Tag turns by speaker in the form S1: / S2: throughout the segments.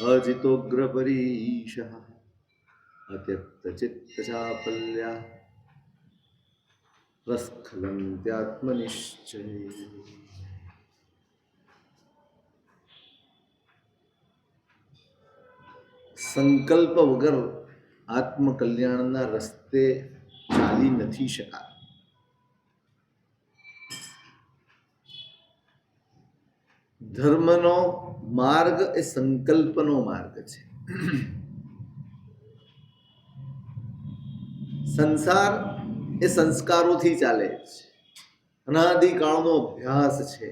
S1: अजितोग्रपरीशः अत्यक्तचित्तचापल्या प्रस्खलन्त्यात्मनिश्चये। સંકલ્પ વગર આત્મકલ્યાણના રસ્તે ચાલી નથી શકાય. ધર્મનો માર્ગ એ સંકલ્પનો માર્ગ છે. સંસાર એ સંસ્કારોથી ચાલે છે. અનાદિકાળનો અભ્યાસ છે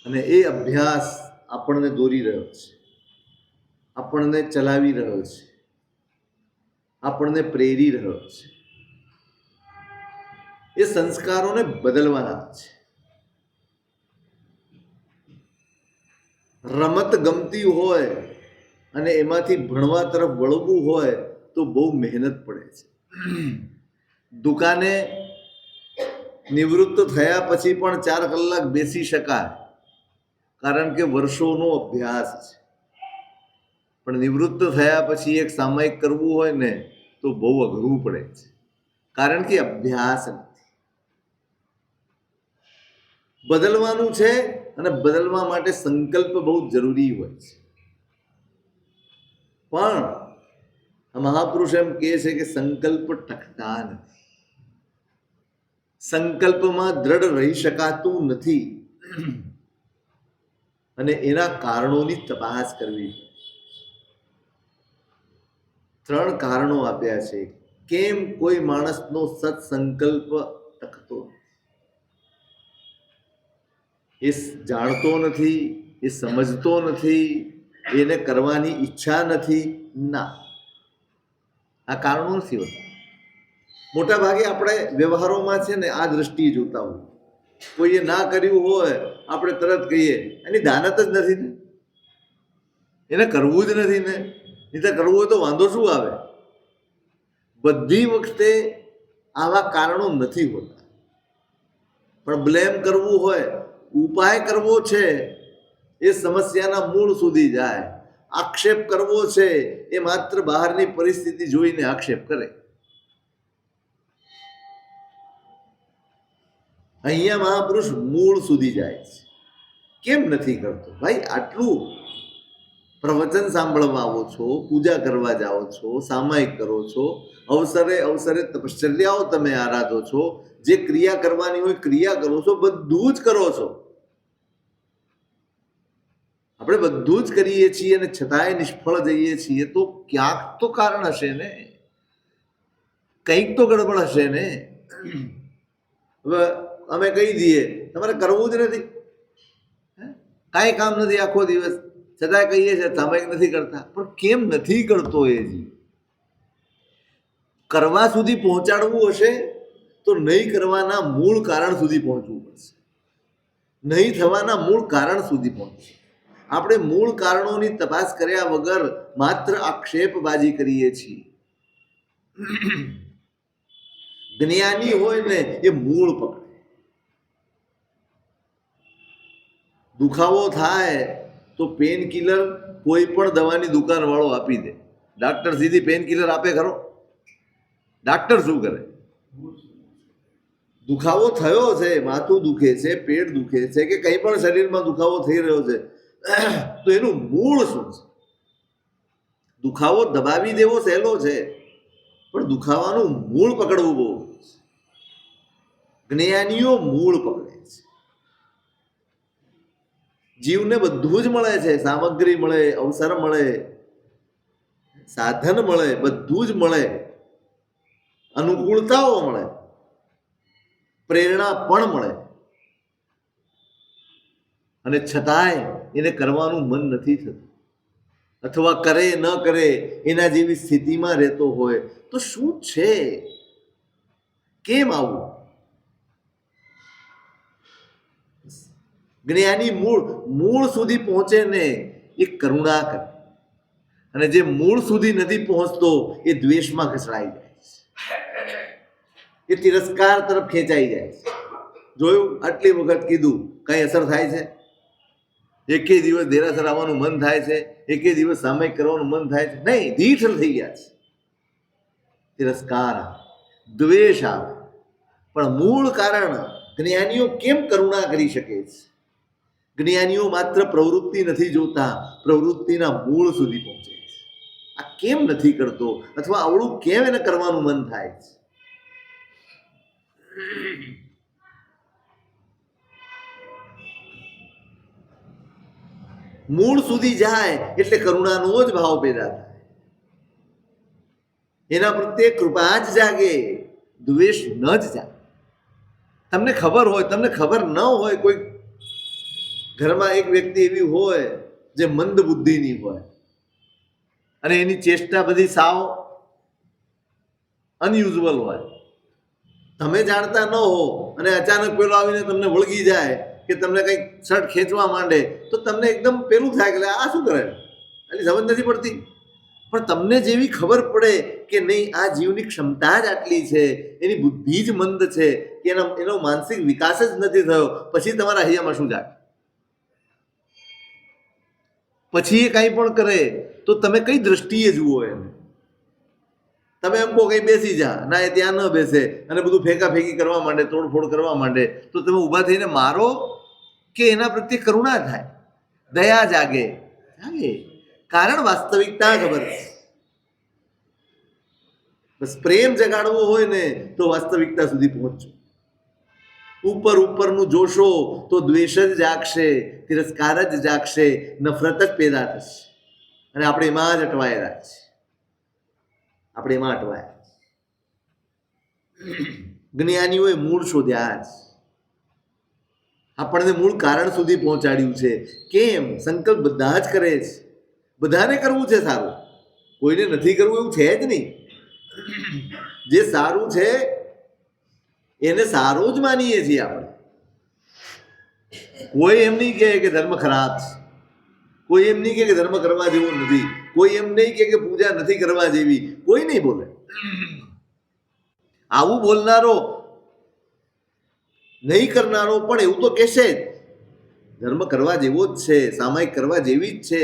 S1: અને એ અભ્યાસ આપણને દોરી રહ્યો છે, આપણને ચલાવી રહ્યો છે, આપણને પ્રેરી રહ્યો છે. એ સંસ્કારોને બદલવાના છે. રમત ગમતી હોય અને એમાંથી ભણવા તરફ વળવું હોય તો બહુ મહેનત પડે છે. દુકાને નિવૃત્ત થયા પછી પણ 4 કલાક બેસી શકાય, કારણ કે વર્ષોનો અભ્યાસ છે. પણ નિવૃત્ત થયા પછી એક સામાયિક કરવું હોય ને તો બહુ અઘરું પડે છે, કારણ કે અભ્યાસ નથી. બદલવાનું છે અને બદલવા માટે સંકલ્પ બહુ જરૂરી હોય છે. પણ મહાપુરુષ એમ કહે છે કે સંકલ્પ ટકતા નથી, સંકલ્પમાં દ્રઢ રહી શકાતું નથી અને એના કારણોની તપાસ કરવી. 3 કારણો આપ્યા છે કેમ કોઈ માણસનો સત્સંકલ્પ ટકતો. એ જાણતો નથી, એ સમજતો નથી, એને કરવાની ઈચ્છા નથી. ના, આ કારણો નથી હોતા. મોટા ભાગે આપણે વ્યવહારોમાં છે ને આ દ્રષ્ટિએ જોતા હોય. કોઈએ ના કર્યું હોય આપણે તરત કહીએ એની દાનત જ નથી ને, એને કરવું જ નથી ને, નહીં તો કરવું હોય તો વાંધો શું આવે. બધી વખતે આવા કારણો નથી હોતા. પણ બ્લેમ કરવું હોય, ઉપાય કરવો છે, એ સમસ્યાના મૂળ સુધી જાય. આક્ષેપ કરવો છે એ માત્ર બહારની પરિસ્થિતિ જોઈને આક્ષેપ કરે. અહીંયા મહાપુરુષ મૂળ સુધી જાય છે. કેમ નથી કરતો? ભાઈ, આટલું પ્રવચન સાંભળવા આવો છો, પૂજા કરવા જાઓ છો, સામાયિક કરો છો, અવસરે અવસરે તપશ્ચર્યાઓ તમે આરાધો છો, જે ક્રિયા કરવાની હોય ક્રિયા કરો છો, બધું જ કરો છો. આપણે બધું જ કરીએ છીએ અને છતાંય નિષ્ફળ જઈએ છીએ તો ક્યાંક તો કારણ હશે ને, કંઈક તો ગડબડ હશે ને. હવે અમે કહી દઈએ તમારે કરવું જ નથી, કાંઈ કામ નથી આખો દિવસ, છતાંય કહીએ છીએ સામાયિક નથી કરતા. પણ કેમ નથી કરતો? એ જી કરવા સુધી પહોંચાડવું હશે તો નહીં કરવાના મૂળ કારણ સુધી પહોંચવું પડશે. નહીં થવાના મૂળ કારણ સુધી પહોંચશે. આપણે મૂળ કારણોની તપાસ કર્યા વગર માત્ર આક્ષેપબાજી કરીએ છીએ. જ્ઞાની હોય ને એ મૂળ પકડે. દુખાવો થાય તો પેન કિલર કોઈ પણ દવાની દુકાન વાળો આપી દે. ડાક્ટર સીધી પેન કિલર આપે ખરો? ડાક્ટર શું કરે? દુખાવો થયો છે, માથું દુખે છે, પેટ દુખે છે કે કંઈ પણ શરીરમાં દુખાવો થઈ રહ્યો છે તો એનું મૂળ શું છે? દુખાવો દબાવી દેવો સહેલો છે, પણ દુખાવાનું મૂળ પકડવું બહુ. જ્ઞાનીઓ મૂળ પકડે છે. જીવને બધું જ મળે છે, સામગ્રી મળે, અવસર મળે, સાધન મળે, બધું જ મળે, અનુકૂળતાઓ મળે, પ્રેરણા પણ મળે, અને છતાંય એને કરવાનું મન નથી થતું, અથવા કરે ન કરે એના જેવી સ્થિતિમાં રહેતો હોય તો શું છે? કેમ આવું? જ્ઞાની મૂળ સુધી પહોંચે ને એ કરુણા કરે, અને જે મૂળ સુધી નથી પહોંચતો એ દ્વેષમાં ઘસડાઈ જાય છે, એ તિરસ્કાર તરફ ખેંચાઈ જાય છે. જોયું? આટલી વખત કીધું, કઈ અસર થાય છે? એકે દિવસ દેરાસર આવવાનું મન થાય છે, એકે દિવસ સામાયિક કરવાનું મન થાય છે, નહીં, દીઠ થઈ ગયા છે. તિરસ્કાર આવે, દ્વેષ આવે, પણ મૂળ કારણ જ્ઞાનીઓ કેમ કરુણા કરી શકે છે? જ્ઞાનીઓ માત્ર પ્રવૃત્તિ નથી જોતા, પ્રવૃત્તિના મૂળ સુધી પહોંચે છે. આ કેમ નથી કરતો, અથવા આવડું કેમ એને કરવાનું મન થાય છે? મૂળ સુધી જાય એટલે કરુણાનો જ ભાવ પેદા થાય, એના પ્રત્યે કૃપા જ જાગે, દ્વેષ ન જ જાગે. તમને ખબર હોય, તમને ખબર ન હોય, કોઈ ઘરમાં એક વ્યક્તિ એવી હોય જે મંદ બુદ્ધિની હોય અને એની ચેષ્ટા બધી સાવ અનયુઝ્યુઅલ હોય, તમે જાણતા ન હો અને અચાનક પેલો આવીને તમને વળગી જાય કે તમને કંઈક શર્ટ ખેંચવા માંડે, તો તમને એકદમ પેલું થાય કે આ શું કરે, એની સમજ નથી પડતી. પણ તમને જેવી ખબર પડે કે નહીં, આ જીવની ક્ષમતા જ આટલી છે, એની બુદ્ધિ જ મંદ છે, કે એનો માનસિક વિકાસ જ નથી થયો, પછી તમારા હૈયામાં શું જાય? પછી એ કાંઈ પણ કરે તો તમે કઈ દ્રષ્ટિએ જુઓ એને? તમે એમ કહો કઈ બેસી જા, ના, એ ત્યાં ન બેસે અને બધું ફેંકાફેંકી કરવા માંડે, તોડફોડ કરવા માંડે, તો તમે ઊભા થઈને મારો કે એના પ્રત્યે કરુણા થાય, દયા જાગે? જાગે. કારણ વાસ્તવિકતા ખબર છે. બસ પ્રેમ જગાડવો હોય ને તો વાસ્તવિકતા સુધી પહોંચજો. ઉપરનું જોશો તો દ્વેષ જ જાગશે, તિરસ્કાર જ જાગશે, નફરત જ પેદા થશે, અને આપણે એમાં જ અટવાયેલા છે. આપણે એમાં અટવાયા. જ્ઞાનીઓએ મૂળ શોધ્યા જ, આપણને મૂળ કારણ સુધી પહોંચાડ્યું છે. કેમ? સંકલ્પ બધા જ કરે છે, બધાને કરવું છે સારું, કોઈને નથી કરવું એવું છે જ નહીં. જે સારું છે એને સારું જ માનીએ છીએ આપણે. કોઈ એમ નહીં કહે કે ધર્મ ખરાબ છે, કોઈ એમ નહીં કે ધર્મ કરવા જેવું નથી, કોઈ એમ નહીં કે પૂજા નથી કરવા જેવી, કોઈ નહીં બોલે. આવું બોલનારો, નહીં કરનારો પણ એવું તો કહેશે જ, ધર્મ કરવા જેવો જ છે, સામાયિક કરવા જેવી જ છે,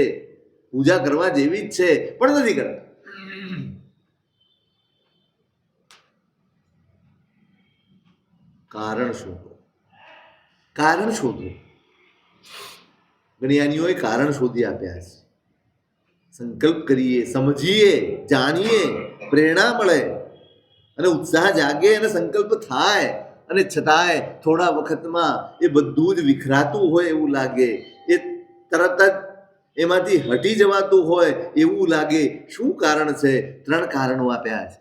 S1: પૂજા કરવા જેવી જ છે, પણ નથી કરતા. કારણ શોધો, કારણ શોધો. જ્ઞાનીઓએ કારણ શોધી આપ્યા છે. સંકલ્પ કરીએ, સમજીએ, જાણીએ, પ્રેરણા મળે અને ઉત્સાહ જાગે અને સંકલ્પ થાય, અને છતાંય થોડા વખતમાં એ બધું જ વિખરાતું હોય એવું લાગે, એ તરત જ એમાંથી હટી જવાતું હોય એવું લાગે. શું કારણ છે? 3 કારણો આપ્યા છે.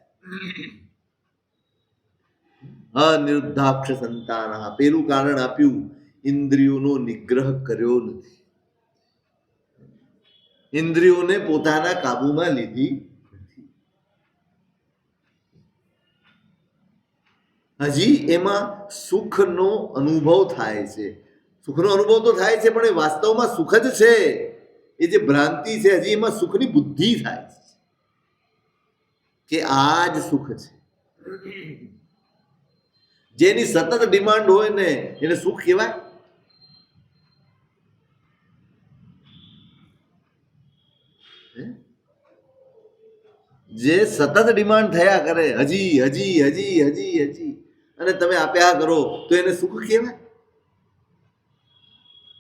S1: અનિરુદ્ધાક્ષ સંતાન. પેલું કારણ આપ્યું, ઇન્દ્રિયોનો નિગ્રહ કર્યો નથી, ઇન્દ્રિયોને પોતાના કાબુમાં લીધી નથી. હજી એમાં સુખનો અનુભવ થાય છે. સુખનો અનુભવ તો થાય છે, પણ એ વાસ્તવમાં સુખ જ છે. એ જે ભ્રાંતિ છે, હજી એમાં સુખની બુદ્ધિ થાય છે કે આ જ સુખ છે. જેની સતત ડિમાન્ડ હોય ને એને સુખ કહેવાય? જે સતત ડિમાન્ડ થયા કરે, હજી હજી હજી હજી હજી, અને તમે આપ્યા કરો, તો એને સુખ કહેવાય?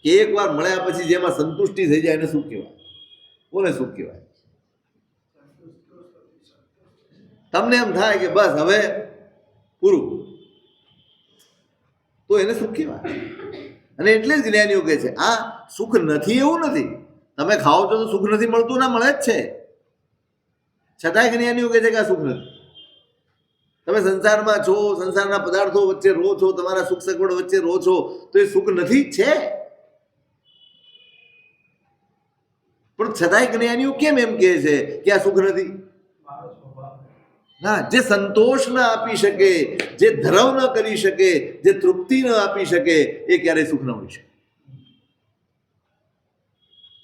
S1: એક વાર મળ્યા પછી જેમાં સંતુષ્ટિ થઈ જાય એને સુખ કહેવાય? કોને સુખ કહેવાય? તમને એમ થાય કે બસ હવે પૂરું, તો એને સુખ કહેવાય. અને એટલે જ જ્ઞાનીઓ કહે છે આ સુખ નથી એવું નથી. તમે ખાઓ છો તો સુખ નથી મળતું? ના, મળે જ છે. છતાંય જ્ઞાનીઓ કહે છે કે આ સુખ નથી. તમે સંસારમાં છો, સંસારના પદાર્થો વચ્ચે રહો છો, તમારા સુખ સગવડ વચ્ચે રહો છો, તો એ સુખ નથી જ છે. પણ છતાંય જ્ઞાનીઓ કેમ એમ કહે છે કે આ સુખ નથી? ના, જે સંતોષ ન આપી શકે, જે ધર્મ ન કરી શકે, જે તૃપ્તિ ન આપી શકે, એ ક્યારેય સુખ ન હોઈ શકે.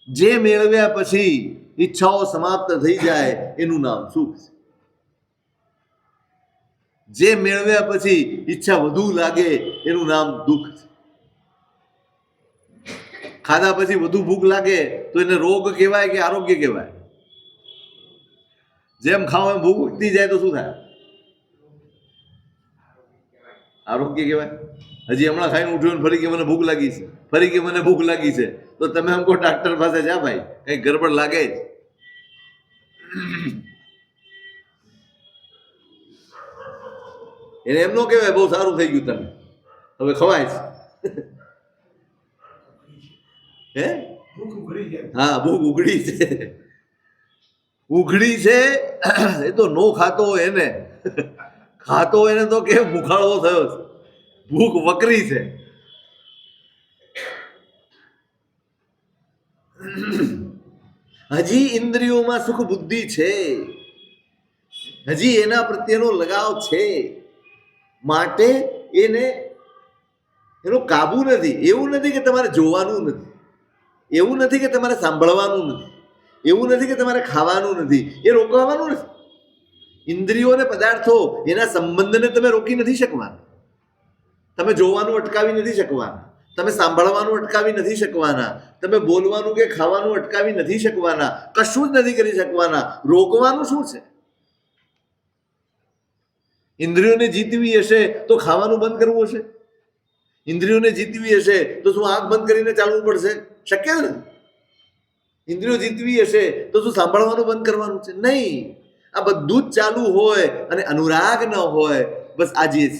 S1: જે મેળવ્યા પછી ઈચ્છાઓ સમાપ્ત થઈ જાય એનું નામ સુખ છે. જે મેળવ્યા પછી ઈચ્છા વધુ લાગે એનું નામ દુઃખ છે. ખાધા પછી વધુ ભૂખ લાગે તો એને રોગ કહેવાય કે આરોગ્ય કહેવાય? જેમ ખાઓ એમ ભૂખ વધતી જાય તો શું થાય? આરોગ્ય કહેવાય. હજી હમણાં ખાઈને ઉઠ્યું ફરી કે મને ભૂખ લાગી છે, ફરી કે મને ભૂખ લાગી છે, તો તમે એમ કહો ડાક્ટર પાસે જા ભાઈ, કઈ ગડબડ લાગે જ. એને એમ ન કહેવાય બહુ સારું થઈ ગયું, તમે હવે ખવાય છે. હે? હા, ભૂખ ઉઘડી છે. ઉઘડી છે એ તો નો ખાતો હોય એને, ખાતો હોય એને તો કે ભૂખાળો થયો છે, ભૂખ વકરી છે. હજી ઇન્દ્રિયોમાં સુખ બુદ્ધિ છે, હજી એના પ્રત્યેનો લગાવ છે, માટે એને એનો કાબુ નથી. એવું નથી કે તમારે જોવાનું નથી, એવું નથી કે તમારે સાંભળવાનું નથી, એવું નથી કે તમારે ખાવાનું નથી, એ રોકવાનું નથી. ઇન્દ્રિયો અને પદાર્થો એના સંબંધને તમે રોકી નથી શકવાના. તમે જોવાનું અટકાવી નથી શકવાના, તમે સાંભળવાનું અટકાવી નથી શકવાના, તમે બોલવાનું કે ખાવાનું અટકાવી નથી શકવાના, કશું જ નથી કરી શકવાના. રોકવાનું શું છે? ઇન્દ્રિયોને જીતવી હશે તો ખાવાનું બંધ કરવું હશે? ઇન્દ્રિયોને જીતવી હશે તો શું આંખ બંધ કરીને ચાલવું પડશે? શક્ય નથી. ઇન્દ્રિયો જીતવી હશે તો શું સાંભળવાનું બંધ કરવાનું છે? નહીં. આ બધું જ ચાલુ હોય અને અનુરાગ ન હોય, બસ આજે જ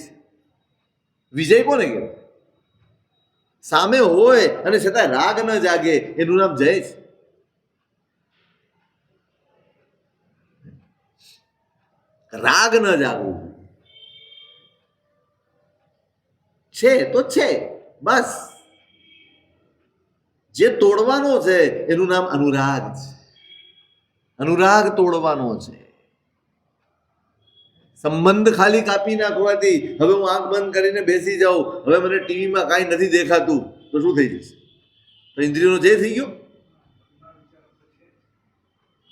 S1: વિજય કોને કહેવાય? સામે હોય અને છતાં રાગ ન જાગે, એનું નામ જય છે. રાગ ન જાગવું છે તો છે, બસ. જે તોડવાનો છે એનું નામ અનુરાગ છે. અનુરાગ તોડવાનો છે. સંબંધ ખાલી કાપી નાખવાથી હવે હું આંખ બંધ કરીને બેસી જાઉં, હવે મને ટીવીમાં કાંઈ નથી દેખાતું, તો શું થઈ જશે? તો ઇન્દ્રિયોનો જે થઈ ગયો.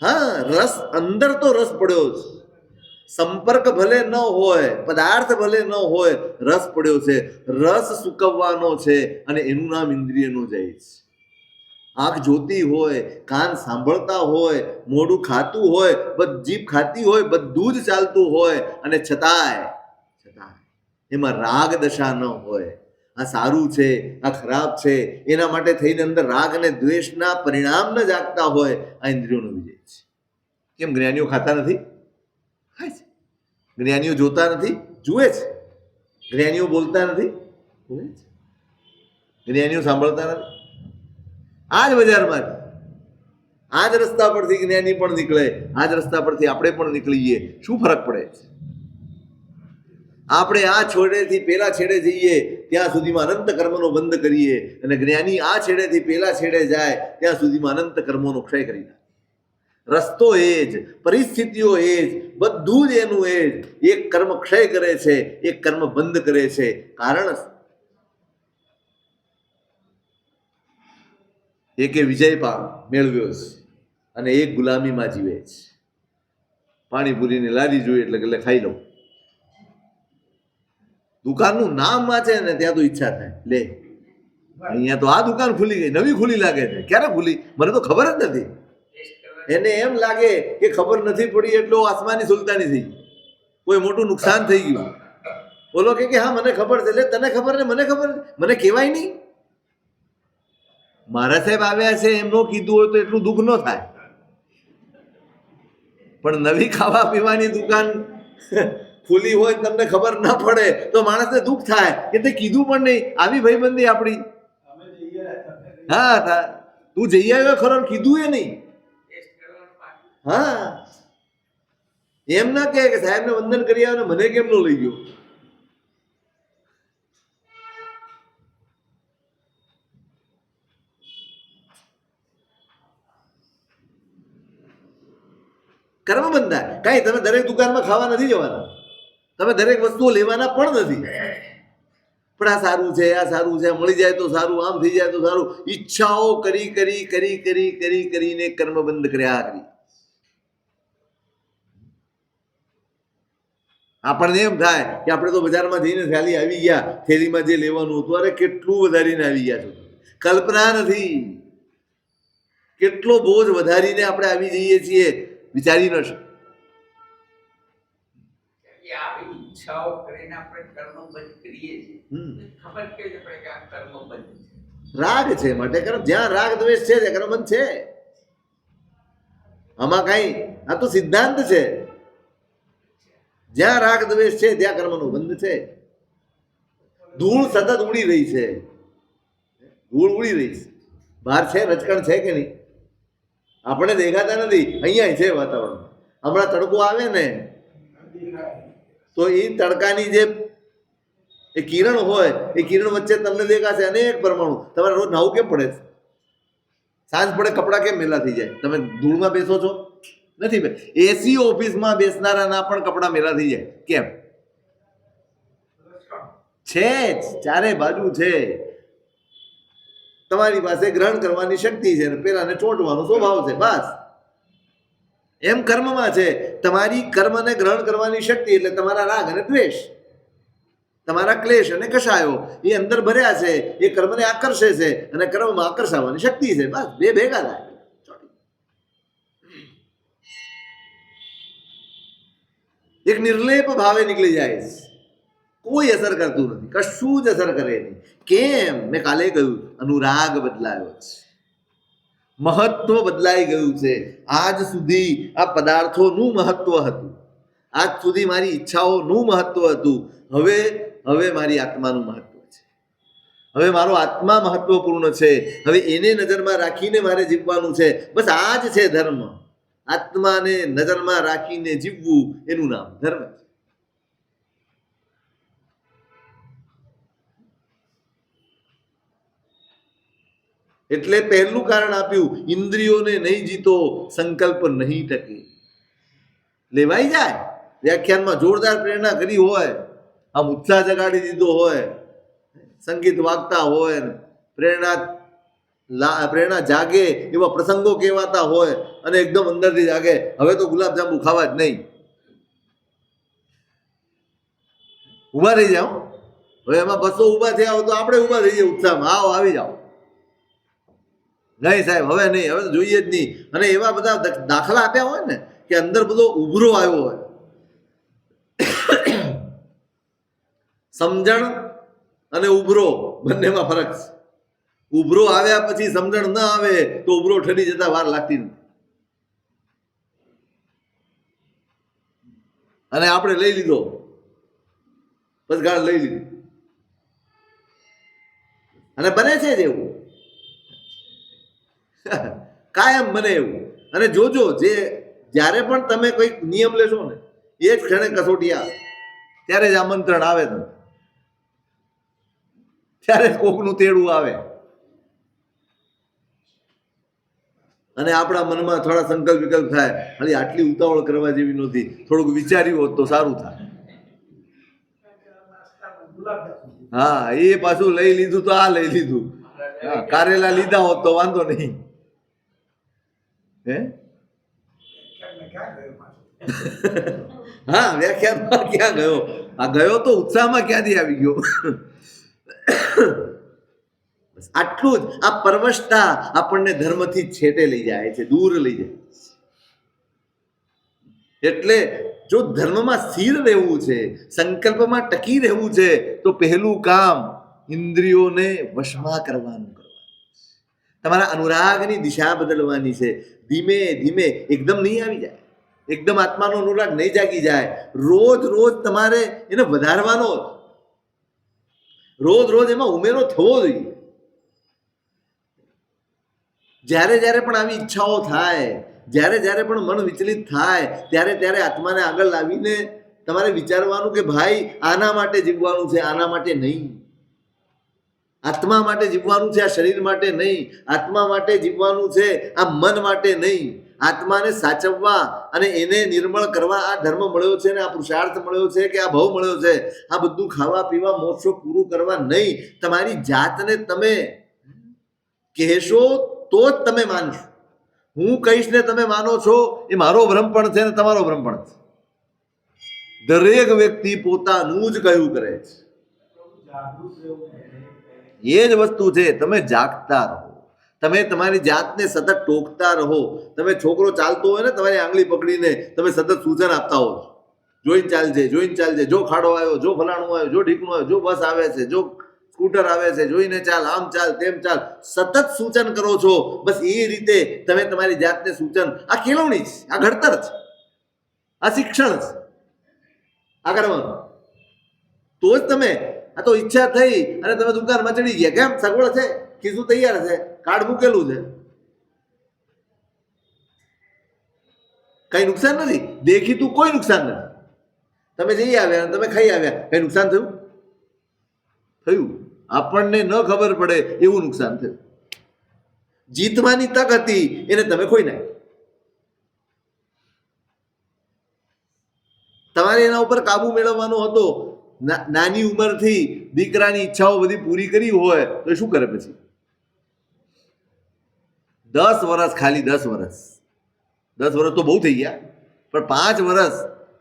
S1: હા, રસ અંદર તો રસ પડ્યો છે. સંપર્ક ભલે ન હોય, પદાર્થ ભલે ન હોય, રસ પડ્યો છે. રસ સૂકવવાનો છે અને એનું નામ ઇન્દ્રિયનો જાય છે. આંખ જોતી હોય, કાન સાંભળતા હોય, મોઢું ખાતું હોય, જીભ ખાતી હોય, બધું જ ચાલતું હોય અને છતાંય એમાં રાગ દશા ન હોય. આ સારું છે, આ ખરાબ છે, એના માટે થઈને અંદર રાગ અને દ્વેષના પરિણામ ન જાગતા હોય, આ ઇન્દ્રિયોનો વિજય છે. કેમ જ્ઞાનીઓ ખાતા નથી? ખાય છે. જ્ઞાનીઓ જોતા નથી? જુએ છે. જ્ઞાનીઓ બોલતા નથી? બોલે છે. જ્ઞાનીઓ સાંભળતા નથી? આ જ બજારમાં, આ જ રસ્તા પરથી જ્ઞાની પણ નીકળે, આ જ રસ્તા પરથી આપણે પણ નીકળીએ, શું ફરક પડે છે? આપણે આ છેડેથી પેલા છેડે જઈએ ત્યાં સુધીમાં અનંત કર્મનો બંધ કરીએ, અને જ્ઞાની આ છેડેથી પેલા છેડે જાય ત્યાં સુધીમાં અનંત કર્મોનો ક્ષય કરી નાખે. રસ્તો એ જ, પરિસ્થિતિઓ એ જ, બધું જ એનું એ જ. એક કર્મ ક્ષય કરે છે, એક કર્મ બંધ કરે છે. કારણ એકે વિજય મેળવ્યો છે અને એક ગુલામીમાં જીવે છે. પાણીપુરીની લારી જોઈએ એટલે ખાઈ લઉં. દુકાનનું નામ વાંચે ને ત્યાં તો ઈચ્છા થાય, લે અહીંયા તો આ દુકાન ખુલી ગઈ, નવી ખુલી લાગે છે. ક્યારે ખુલી મને તો ખબર જ નથી. એને એમ લાગે કે ખબર નથી પડી એટલો આસમાની સુલતાની થઈ ગઈ, કોઈ મોટું નુકસાન થઈ ગયું. બોલો કે હા મને ખબર છે. એટલે તને ખબર ને મને ખબર, મને કહેવાય નહીં. મારા સાહેબ આવ્યા છે એમનો કીધું હોય તો એટલું દુઃખ ન થાય, પણ નવી ખાવા પીવાની દુકાન ખુલી હોય તમને ખબર ના પડે તો માણસને દુઃખ થાય કે તે કીધું પણ નહીં. આવી ભાઈબંધી આપણી. હા, તું જઈ આવ્યો ખરો, કીધું એ નહીં. હા, એમ ના કે સાહેબને વંદન કરી આવ્યો મને કેમ નો લઈ ગયો? કર્મ બંધાય. કાંઈ તમે દરેક દુકાનમાં ખાવા નથી જવાના, તમે દરેક વસ્તુઓ લેવાના પણ નથી. પણ આ સારું છે, આ સારું છે, મળી જાય તો સારું, આમ થઈ જાય તો સારું. ઈચ્છાઓ કરી કરી કરી કરી કરી કરીને કર્મ બંધ કર્યા કરી. આપણને એમ થાય કે આપણે તો બજારમાં જઈને થેલી આવી ગયા, થેલીમાં જે લેવાનું હતું, અરે કેટલું વધારીને આવી ગયા છો. કલ્પના નથી. કેટલો બોજ વધારીને આપણે આવી જઈએ છીએ, વિચારી ન શકીએ.
S2: આવી ઈચ્છાઓ કરીને આપણે કર્મ બંધ કરીએ છીએ. ખબર કેવી પડે કે આ કર્મ બંધ છે?
S1: રાગ છે માટે કર્મ. જ્યાં રાગ દ્વેષ છે ત્યાં કર્મ બંધ છે. આમાં કઈ, આ તો સિદ્ધાંત છે. જ્યાં રાગ દ્વેષ છે ત્યાં કર્મનો બંધ છે. ધૂળ સતત ઉડી રહી છે, ધૂળ ઉડી રહી છે. બહાર છે રચકણ છે કે નહીં? આપણે દેખાતા નથી, અહીંયા છે વાતાવરણ. હમણાં તડકો આવે ને તો એ તડકાની જે એ કિરણ હોય, એ કિરણ વચ્ચે તમને દેખાશે અનેક પરમાણુ. તમારે રોજ નાવું કેમ પડે છે? સાંજ પડે કપડાં કેમ મેલા થઈ જાય? તમે ધૂળમાં બેસો છો? નથી. એસી ઓફિસમાં બેસનારાના પણ કપડાં મેલા થઈ જાય. કેમ? છે જ, ચારે બાજુ છે. તમારી પાસે ગ્રહણ કરવાની શક્તિ છે, પેલાને ચોંટવાનો સ્વભાવ છે. બસ એમ કર્મમાં છે. તમારી કર્મને ગ્રહણ કરવાની શક્તિ એટલે તમારા રાગ અને દ્વેષ, તમારા ક્લેશ અને કશાયો એ અંદર ભર્યા છે. એ કર્મને આકર્ષે છે અને કર્મમાં આકર્ષાવવાની શક્તિ છે. બસ બે ભેગા થાય. એક નિર્લેપ ભાવે નીકળી જાય છે. કોઈ અસર કરતું નથી, કશું જ અસર કરે નહીં. કેમ? મેં કાલે કહ્યું, અનુરાગ બદલાયો છે, મહત્વ બદલાઈ ગયું છે. આજ સુધી આ પદાર્થોનું મહત્વ હતું, આજ સુધી મારી ઈચ્છાઓનું મહત્વ હતું. હવે મારી આત્માનું મહત્વ છે. હવે મારો આત્મા મહત્વપૂર્ણ છે. હવે એને નજરમાં રાખીને મારે જીવવાનું છે. બસ આ જ છે ધર્મ. આત્માને નજરમાં રાખીને જીવવું, એનું નામ ધર્મ છે. એટલે પહેલું કારણ આપ્યું, ઇન્દ્રિયોને નહીં જીતો સંકલ્પ નહીં ટકે. લેવાઈ જાય. વ્યાખ્યાનમાં જોરદાર પ્રેરણા કરી હોય, આમ ઉત્સાહ જગાડી દીધો હોય, સંગીત વાગતા હોય, પ્રેરણા જાગે એવા પ્રસંગો કહેવાતા હોય, અને એકદમ અંદરથી જાગે, હવે તો ગુલાબજાંબુ ખાવા જ નહીં. ઊભા થઈ જાઓ. હવે એમાં બસો ઊભા થયા હોય તો આપણે ઊભા થઈ જઈએ ઉત્સાહમાં. આવો, આવી જાઓ. નહીં સાહેબ, હવે નહીં, હવે તો જોઈએ જ નહીં. અને એવા બધા દાખલા આપ્યા હોય ને કે અંદર બધો ઉભરો આવ્યો હોય. સમજણ અને ઉભરો બંનેમાં ફરક છે. ઉભરો આવ્યા પછી સમજણ ન આવે તો ઉભરો ઠરી જતા વાર લાગતી નથી. અને આપણે લઈ લીધો, પદગાળ લઈ લીધું, અને બને છે જ એવું. કાયમ બને એવું. અને જોજો, જે જ્યારે પણ તમે કોઈક નિયમ લેશો ને એ જ ક્ષણે કસોટી આવે, ત્યારે જ આમંત્રણ આવે, તમે ત્યારે જ કોકનું તેડું આવે. અને આપણા મનમાં થોડા સંકલ્પ વિકલ્પ થાય, ખાલી આટલી ઉતાવળ કરવા જેવી નહોતી, થોડુંક વિચાર્યું હોત તો સારું થાય. હા, એ પાછું લઈ લીધું તો આ લઈ લીધું. હા, કારેલા લીધા હોત તો વાંધો નહીં. હે હા, વ્યાખ્યાનમાં ક્યાં ગયો? આ ગયો તો ઉત્સાહમાં ક્યાંથી આવી ગયો? આટલું જ. આ પરવશતા આપણને ધર્મથી છેટે લઈ જાય છે, દૂર લઈ જાય. એટલે જો ધર્મમાં સ્થિર રહેવું છે, સંકલ્પમાં ટકી રહેવું છે, તો પહેલું કામ ઇન્દ્રિયોને વશમાં કરવાનું. તમારા અનુરાગની દિશા બદલવાની છે. ધીમે ધીમે, એકદમ નહીં આવી જાય, એકદમ આત્માનો અનુરાગ નહીં જાગી જાય. રોજ રોજ તમારે એને વધારવાનો, રોજ રોજ એમાં ઉમેરો થવો જોઈએ. જ્યારે જ્યારે પણ આવી ઈચ્છાઓ થાય, જ્યારે જ્યારે પણ મન વિચલિત થાય, ત્યારે ત્યારે આત્માને આગળ લાવીને તમારે વિચારવાનું કે ભાઈ, આના માટે જીવવાનું છે, આના માટે નહીં. આત્મા માટે જીવવાનું છે, આ શરીર માટે નહીં. આત્મા માટે જીવવાનું છે, આ મન માટે નહીં. આત્માને સાચવવા અને એને નિર્મળ કરવા આ ધર્મ મળ્યો છે, ને આ પુરુષાર્થ મળ્યો છે, કે આ ભાવ મળ્યો છે. આ બધું ખાવા પીવા મોક્ષો પૂરું કરવા નહીં. તમારી જાતને તમે કહેશો તો જ તમે માનશો. હું કહીશ ને તમે માનો છો, એ મારો ભ્રમ પણ છે ને તમારો ભ્રમ પણ છે. દરેક વ્યક્તિ પોતાનું જ કહ્યું કરે છે. એ જ વસ્તુ છે. તમે જાગતા રહો, તમે તમારી જાતને સતત ટોકતા રહો. તમે છોકરો ચાલતો હોય ને તમારી આંગળી પકડીને તમે સતત સૂચન આપતા હો, જોઈને ચાલજે, જોઈને ચાલજે, જો ખાડો આવ્યો, જો ફલાણું આવ્યો, જો ઢીકણું આવ્યો, જો બસ આવે છે, જો સ્કૂટર આવે છે, જોઈને ચાલ, આમ ચાલ, તેમ ચાલ, સતત સૂચન કરો છો. બસ એ રીતે તમે તમારી જાતને સૂચન, આ કેળવણી છે, આ ઘડતર છે, આ શિક્ષણ છે, આ કરવાનું. તો જ તમે, આ તો ઈચ્છા થઈ અને તમે દુકાનમાં ચડી ગયા, કેમ? સગવડ છે, ખીસું તૈયાર છે, કાર્ડ મૂકેલું છે, કઈ નુકસાન નથી, દેખીતું કોઈ નુકસાન નથી. તમે જઈ આવ્યા, તમે ખાઈ આવ્યા, કઈ નુકસાન થયું? થયું. આપણને ન ખબર પડે એવું નુકસાન થયું. જીતવાની તક હતી, એને તમે ખોઈ નાખી. તમારે એના ઉપર કાબુ મેળવવાનો હતો. નાની ઉંમરથી દીકરાની ઈચ્છાઓ બધી પૂરી કરી હોય તો શું કરે પછી? 10 વર્ષ, ખાલી 10 વર્ષ, 10 વર્ષ તો બહુ થઈ ગયા, પણ 5 વર્ષ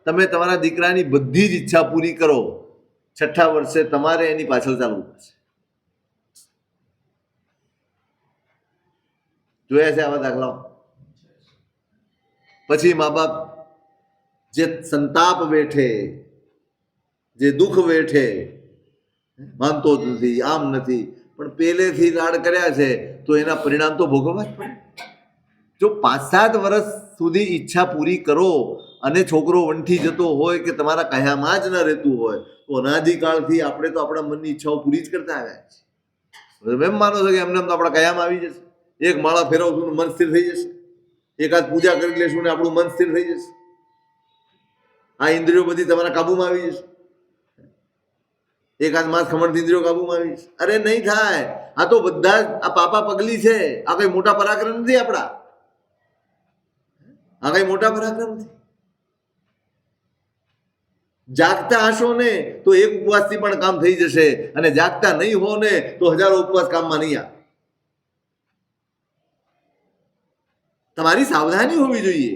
S1: તમે તમારા દીકરાની બધી જ ઈચ્છા પૂરી કરો, 6ઠ્ઠા વર્ષે તમારે એની પાછળ ચાલવું પડશે. જોયા છે આવા દાખલાઓ? પછી મા બાપ જે સંતાપ વેઠે, જે દુઃખ વેઠે, માનતો જ નથી, આમ નથી, પણ પહેલેથી લાડ કર્યા છે તો એના પરિણામ તો ભોગવવા જ પડે. જો 5-7 વર્ષ સુધી ઈચ્છા પૂરી કરો અને છોકરો વંઠી જતો હોય કે તમારા કયામાં જ ન રહેતું હોય, તો અનાદિકાળથી આપણે તો આપણા મનની ઈચ્છાઓ પૂરી જ કરતા આવ્યા છીએ. એમ માનો છો કે એમને તો આપણા કયામાં આવી જશે? એક માળા ફેરવશું ને મન સ્થિર થઈ જશે, એકાદ પૂજા કરી લેશું ને આપણું મન સ્થિર થઈ જશે, આ ઇન્દ્રિયો બધી તમારા કાબુમાં આવી જશે, એકાદ માસ ખમણ ઇન્દ્રિયો કાબુમાં આવી જશે. અરે નહીં થાય. આ તો બધા જ આ પાપા પગલી છે. આ કઈ મોટા પરાક્રમ નથી આપણા, આ કઈ મોટા પરાક્રમ નથી. જાગતા હશો ને તો એક ઉપવાસથી પણ કામ થઈ જશે, અને જાગતા નહીં હો ને તો હજારો ઉપવાસ કામમાં નહીં આવે. તમારી સાવધાની હોવી જોઈએ.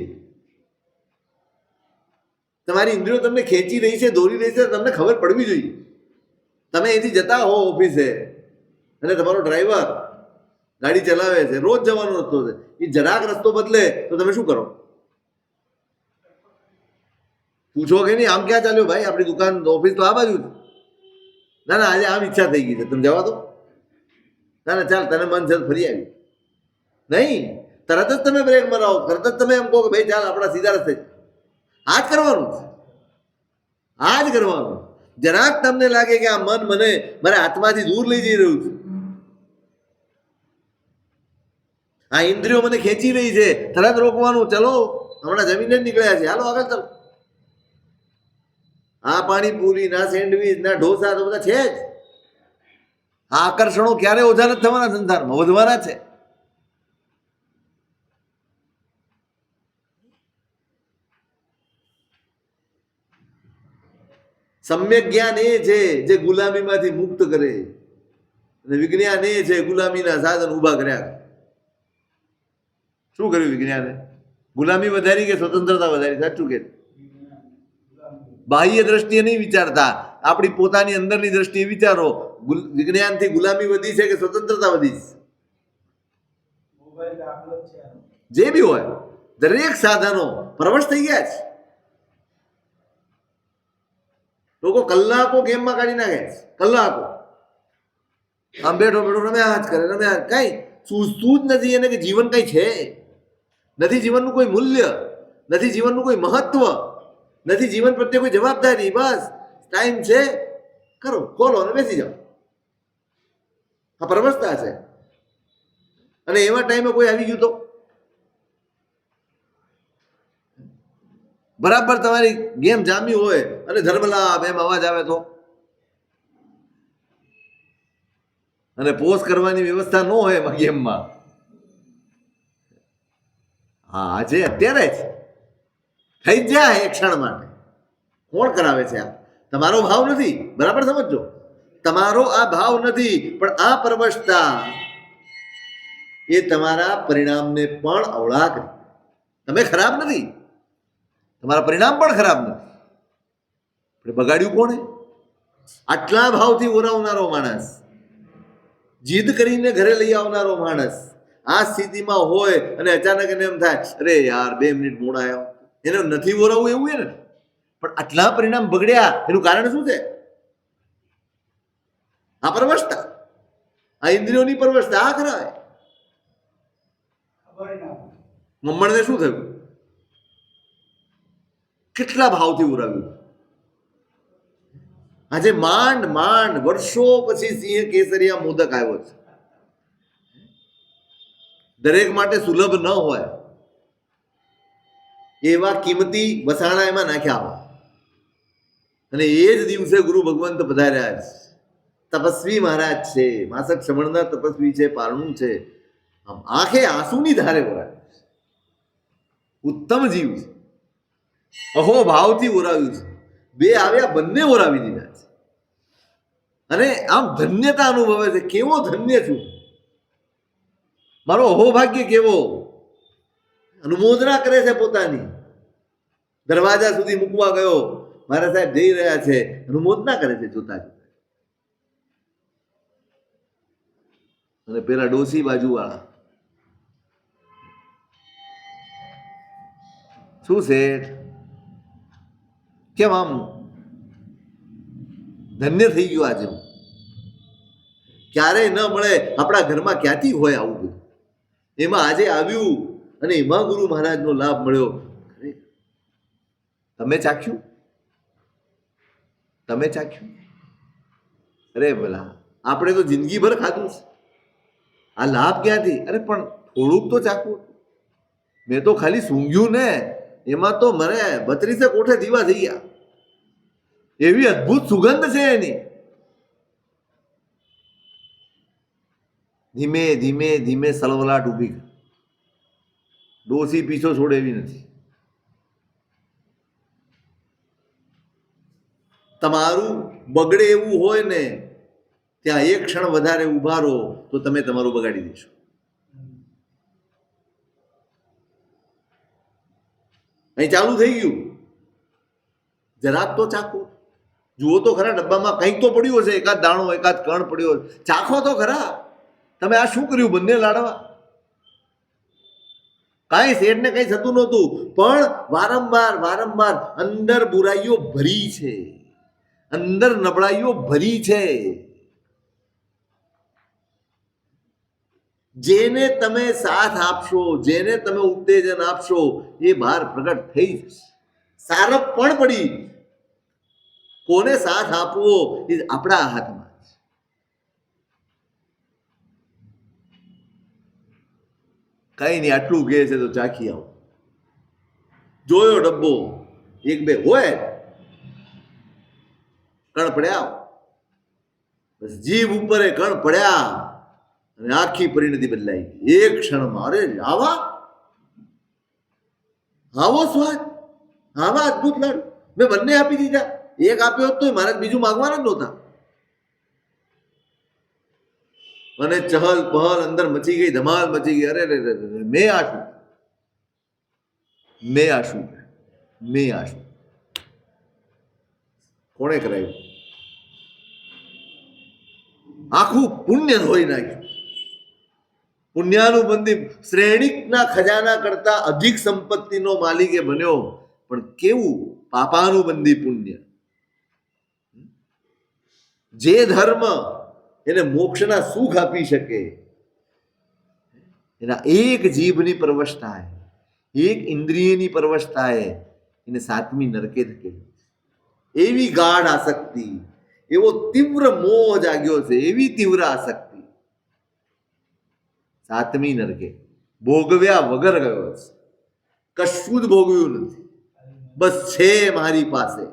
S1: તમારી ઇન્દ્રિયો તમને ખેંચી રહી છે, દોરી રહી છે, તમને ખબર પડવી જોઈએ. તમે અહીંથી જતા હો ઓફિસે અને તમારો ડ્રાઈવર ગાડી ચલાવે છે, રોજ જવાનો રસ્તો છે, એ જરાક રસ્તો બદલે તો તમે શું કરો? પૂછો કે નહીં, આમ ક્યાં ચાલ્યો ભાઈ, આપણી દુકાન ઓફિસ તો આ બાજુ છે. ના ના, આજે આમ ઈચ્છા થઈ ગઈ છે, તમે જવા દો. ના ના, ચાલ, તને મન છે ફરી આવી. નહીં, તરત જ તમે બ્રેક મરાવો, તરત જ તમે એમ કહો કે ભાઈ ચાલ આપણા સીધા રસ્તે. આ જ કરવાનું છે, આ જ કરવાનું. જરાક તમને લાગે કે આ મન મને મારા આત્માથી દૂર લઈ જઈ રહ્યું છે, આ ઇન્દ્રિયો મને ખેંચી રહી છે, તરત રોકવાનું. ચલો, હમણાં જમીને જ નીકળ્યા છે, હાલો આગળ ચાલો. આ પાણીપુરી, ના સેન્ડવીચ, ના ઢોસા તો બધા છે જ. આ આકર્ષણો ક્યારે ઓછા નથી થવાના, સંસારમાં વધવાના છે. સમ્યક જ્ઞાન એ છે જે ગુલામીમાંથી મુક્ત કરે, અને વિજ્ઞાન એ છે ગુલામીના સાધન ઊભા કર્યા. શું કર્યું વિજ્ઞાને? ગુલામી વધારી કે સ્વતંત્રતા વધારી? સાચું કે? બાહ્ય દ્રષ્ટિએ નહીં વિચારતા, આપણી પોતાની અંદરની દ્રષ્ટિએ વિચારો. વિજ્ઞાનથી ગુલામી વધી છે કે સ્વતંત્રતા વધી છે? જે બી હોય, દરેક સાધનો પ્રવશ થઈ ગયા છે. લોકો કલાકો ગેમમાં કાઢી નાખે છે, કલાકો. આમ બેઠો બેઠો રમ્યા જ કરે, રમ્યા. કઈ સૂઝતું જ નથી એને કે જીવન કઈ છે નથી, જીવનનું કોઈ મૂલ્ય નથી, જીવનનું કોઈ મહત્વ નથી, જીવન પ્રત્યે કોઈ જવાબદારી. બસ ટાઈમ છે, કરો, ખોલો અને બેસી જાઓ. આ પ્રવસ્થા છે. અને એવા ટાઈમે કોઈ આવી ગયું તો બરાબર તમારી ગેમ જામી હોય અને ધર્મલાભ એમ અવાજ આવે તો, અને પોઝ કરવાની વ્યવસ્થા ન હોય એમાં ગેમમાં, હા આજે અત્યારે જ થઈ જાય એક ક્ષણ માટે. કોણ કરાવે છે? આ તમારો ભાવ નથી. બરાબર સમજો, તમારો આ ભાવ નથી, પણ આ પરવશતા એ તમારા પરિણામને પણ અવળા કરી. તમે ખરાબ નથી, તમારા પરિણામ પણ ખરાબ નથી. બગાડ્યું કોણે? આટલા ભાવથી ઓરાવનારો માણસ, જીદ કરીને ઘરે લઈ આવનારો માણસ આ સ્થિતિમાં હોય અને અચાનક એને એમ થાય, અરે યાર 2 મિનિટ મોડા આવ્યો, એને નથી બોલાવવું એવું ને. પણ આટલા પરિણામ બગડ્યા એનું કારણ શું છે? આ પરવશતા, આ ઇન્દ્રિયોની પરવશતા. આ કરાય મમ્મણને શું થયું? કેટલા ભાવથી ઉરાવ્યું. આજે માંડ માંડ વર્ષો પછી સિંહ કેસરિયા મોદક આવ્યો છે. દરેક માટે સુલભ ન હોય એવા કિંમતી વસાણા એમાં નાખ્યા હોય. અને એ જ દિવસે ગુરુ ભગવંત પધાર્યા છે. તપસ્વી મહારાજ છે, માસક શ્રવણના તપસ્વી છે, પારણું છે. આમ આંખે આંસુની ધારે ઓરાવ્યું છે. ઉત્તમ જીવ છે, અહો ભાવથી ઓરાવ્યું છે. 2 આવ્યા, બંને ઓરાવી દીધા છે. અને આમ ધન્યતા અનુભવે છે. કેવો ધન્ય છું, મારો અહોભાગ્ય કેવો. અનુમોદના કરે છે પોતાની. દરવાજા સુધી મૂકવા ગયો, મારા સાહેબ જઈ રહ્યા છે, અનુમોદના કરે છે જોતા જોતા. અને પેલા ડોસી બાજુવાળા શું છે, કેમ આમ ધન્ય થઈ ગયું આજે હું. ક્યારેય ન મળે આપણા ઘરમાં, ક્યાંથી હોય આવું બધું. એમાં આજે આવ્યું અને એમાં ગુરુ મહારાજનો લાભ મળ્યો. તમે ચાખ્યું? તમે ચાખ્યું? અરે ભલા, આપણે તો જિંદગીભર ખાધું છે. આ લાભ ક્યાંથી? અરે પણ થોડુંક તો ચાખવું. મેં તો ખાલી સૂંઘ્યું ને, એમાં તો મને 32 કોઠે દીવા થઈ ગયા. એવી અદ્ભુત સુગંધ છે એની. ધીમે ધીમે ધીમે સલવલાટ ઊભી કરી. ડોસી પીછો છોડે એવી નથી. તમારું બગડે એવું હોય ને, ત્યાં એક ક્ષણ વધારે ઊભા રહો તો તમે તમારું બગાડી દેશો. અહીં ચાલુ થઈ ગયું, જરાક તો ચાખો. જુઓ તો ખરા, ડબ્બામાં કંઈક તો પડ્યું હશે, એકાદ દાણો, એકાદ કણ પડ્યો હશે. ચાખો તો ખરા. તમે આ શું કર્યું? બંને લાડવા. કાંઈ શેઠને કંઈ થતું નહોતું, પણ વારંવાર વારંવાર અંદર બુરાઈઓ ભરી છે, અંદર નબળાઈઓ ભરી છે. જેને તમે સાથ આપશો, જેને તમે ઉત્તેજન આપશો, એ બહાર પ્રગટ થઈ જશે. સારપ પણ પડી. કોને સાથ આપવો એ આપણા હાથમાં છે. કઈ નહીં, આટલું કહે છે તો ચાખી આવો. જોયો ડબ્બો, 1-2 હોય, કણ પડ્યા, બસ જીભ ઉપર કણ પડ્યા અને આખી પરિણતિ બદલાઈ ગઈ એક ક્ષણમાં. અરે આવા આવો સ્વાદ, આવા અદભુત લાડુ મેં બંને આપી દીધા. એક આપ્યો તો મારે બીજું માંગવાના જ નહોતા. અને ચહલ પહલ અંદર મચી ગઈ, ધમાલ મચી ગઈ. અરે રે રે, મેં આશું, મેં આશું, મેં આશું. કોણે કરાયું? આખું પુણ્ય ધોઈ નાખ્યું. પુણ્યાનુબંધી શ્રેણિકના ખજાના કરતા અધિક સંપત્તિનો માલિક એ બન્યો. પણ કેવું પાપાનુબંધી પુણ્ય. જે ધર્મ એને મોક્ષના સુખ આપી શકે, એના એક જીભની પરવશતાએ, એક ઇન્દ્રિયની પરવશતાએ એને 7મી નરકે ધકેલી. એવી ગાઢ આસક્તિ, એવો તીવ્ર મોહ જાગ્યો છે, એવી તીવ્ર આસક્તિ. 7મી નરકે ભોગવ્યા વગર ગયો છે. કશું જ ભોગવ્યું નથી. બસ છે મારી પાસે,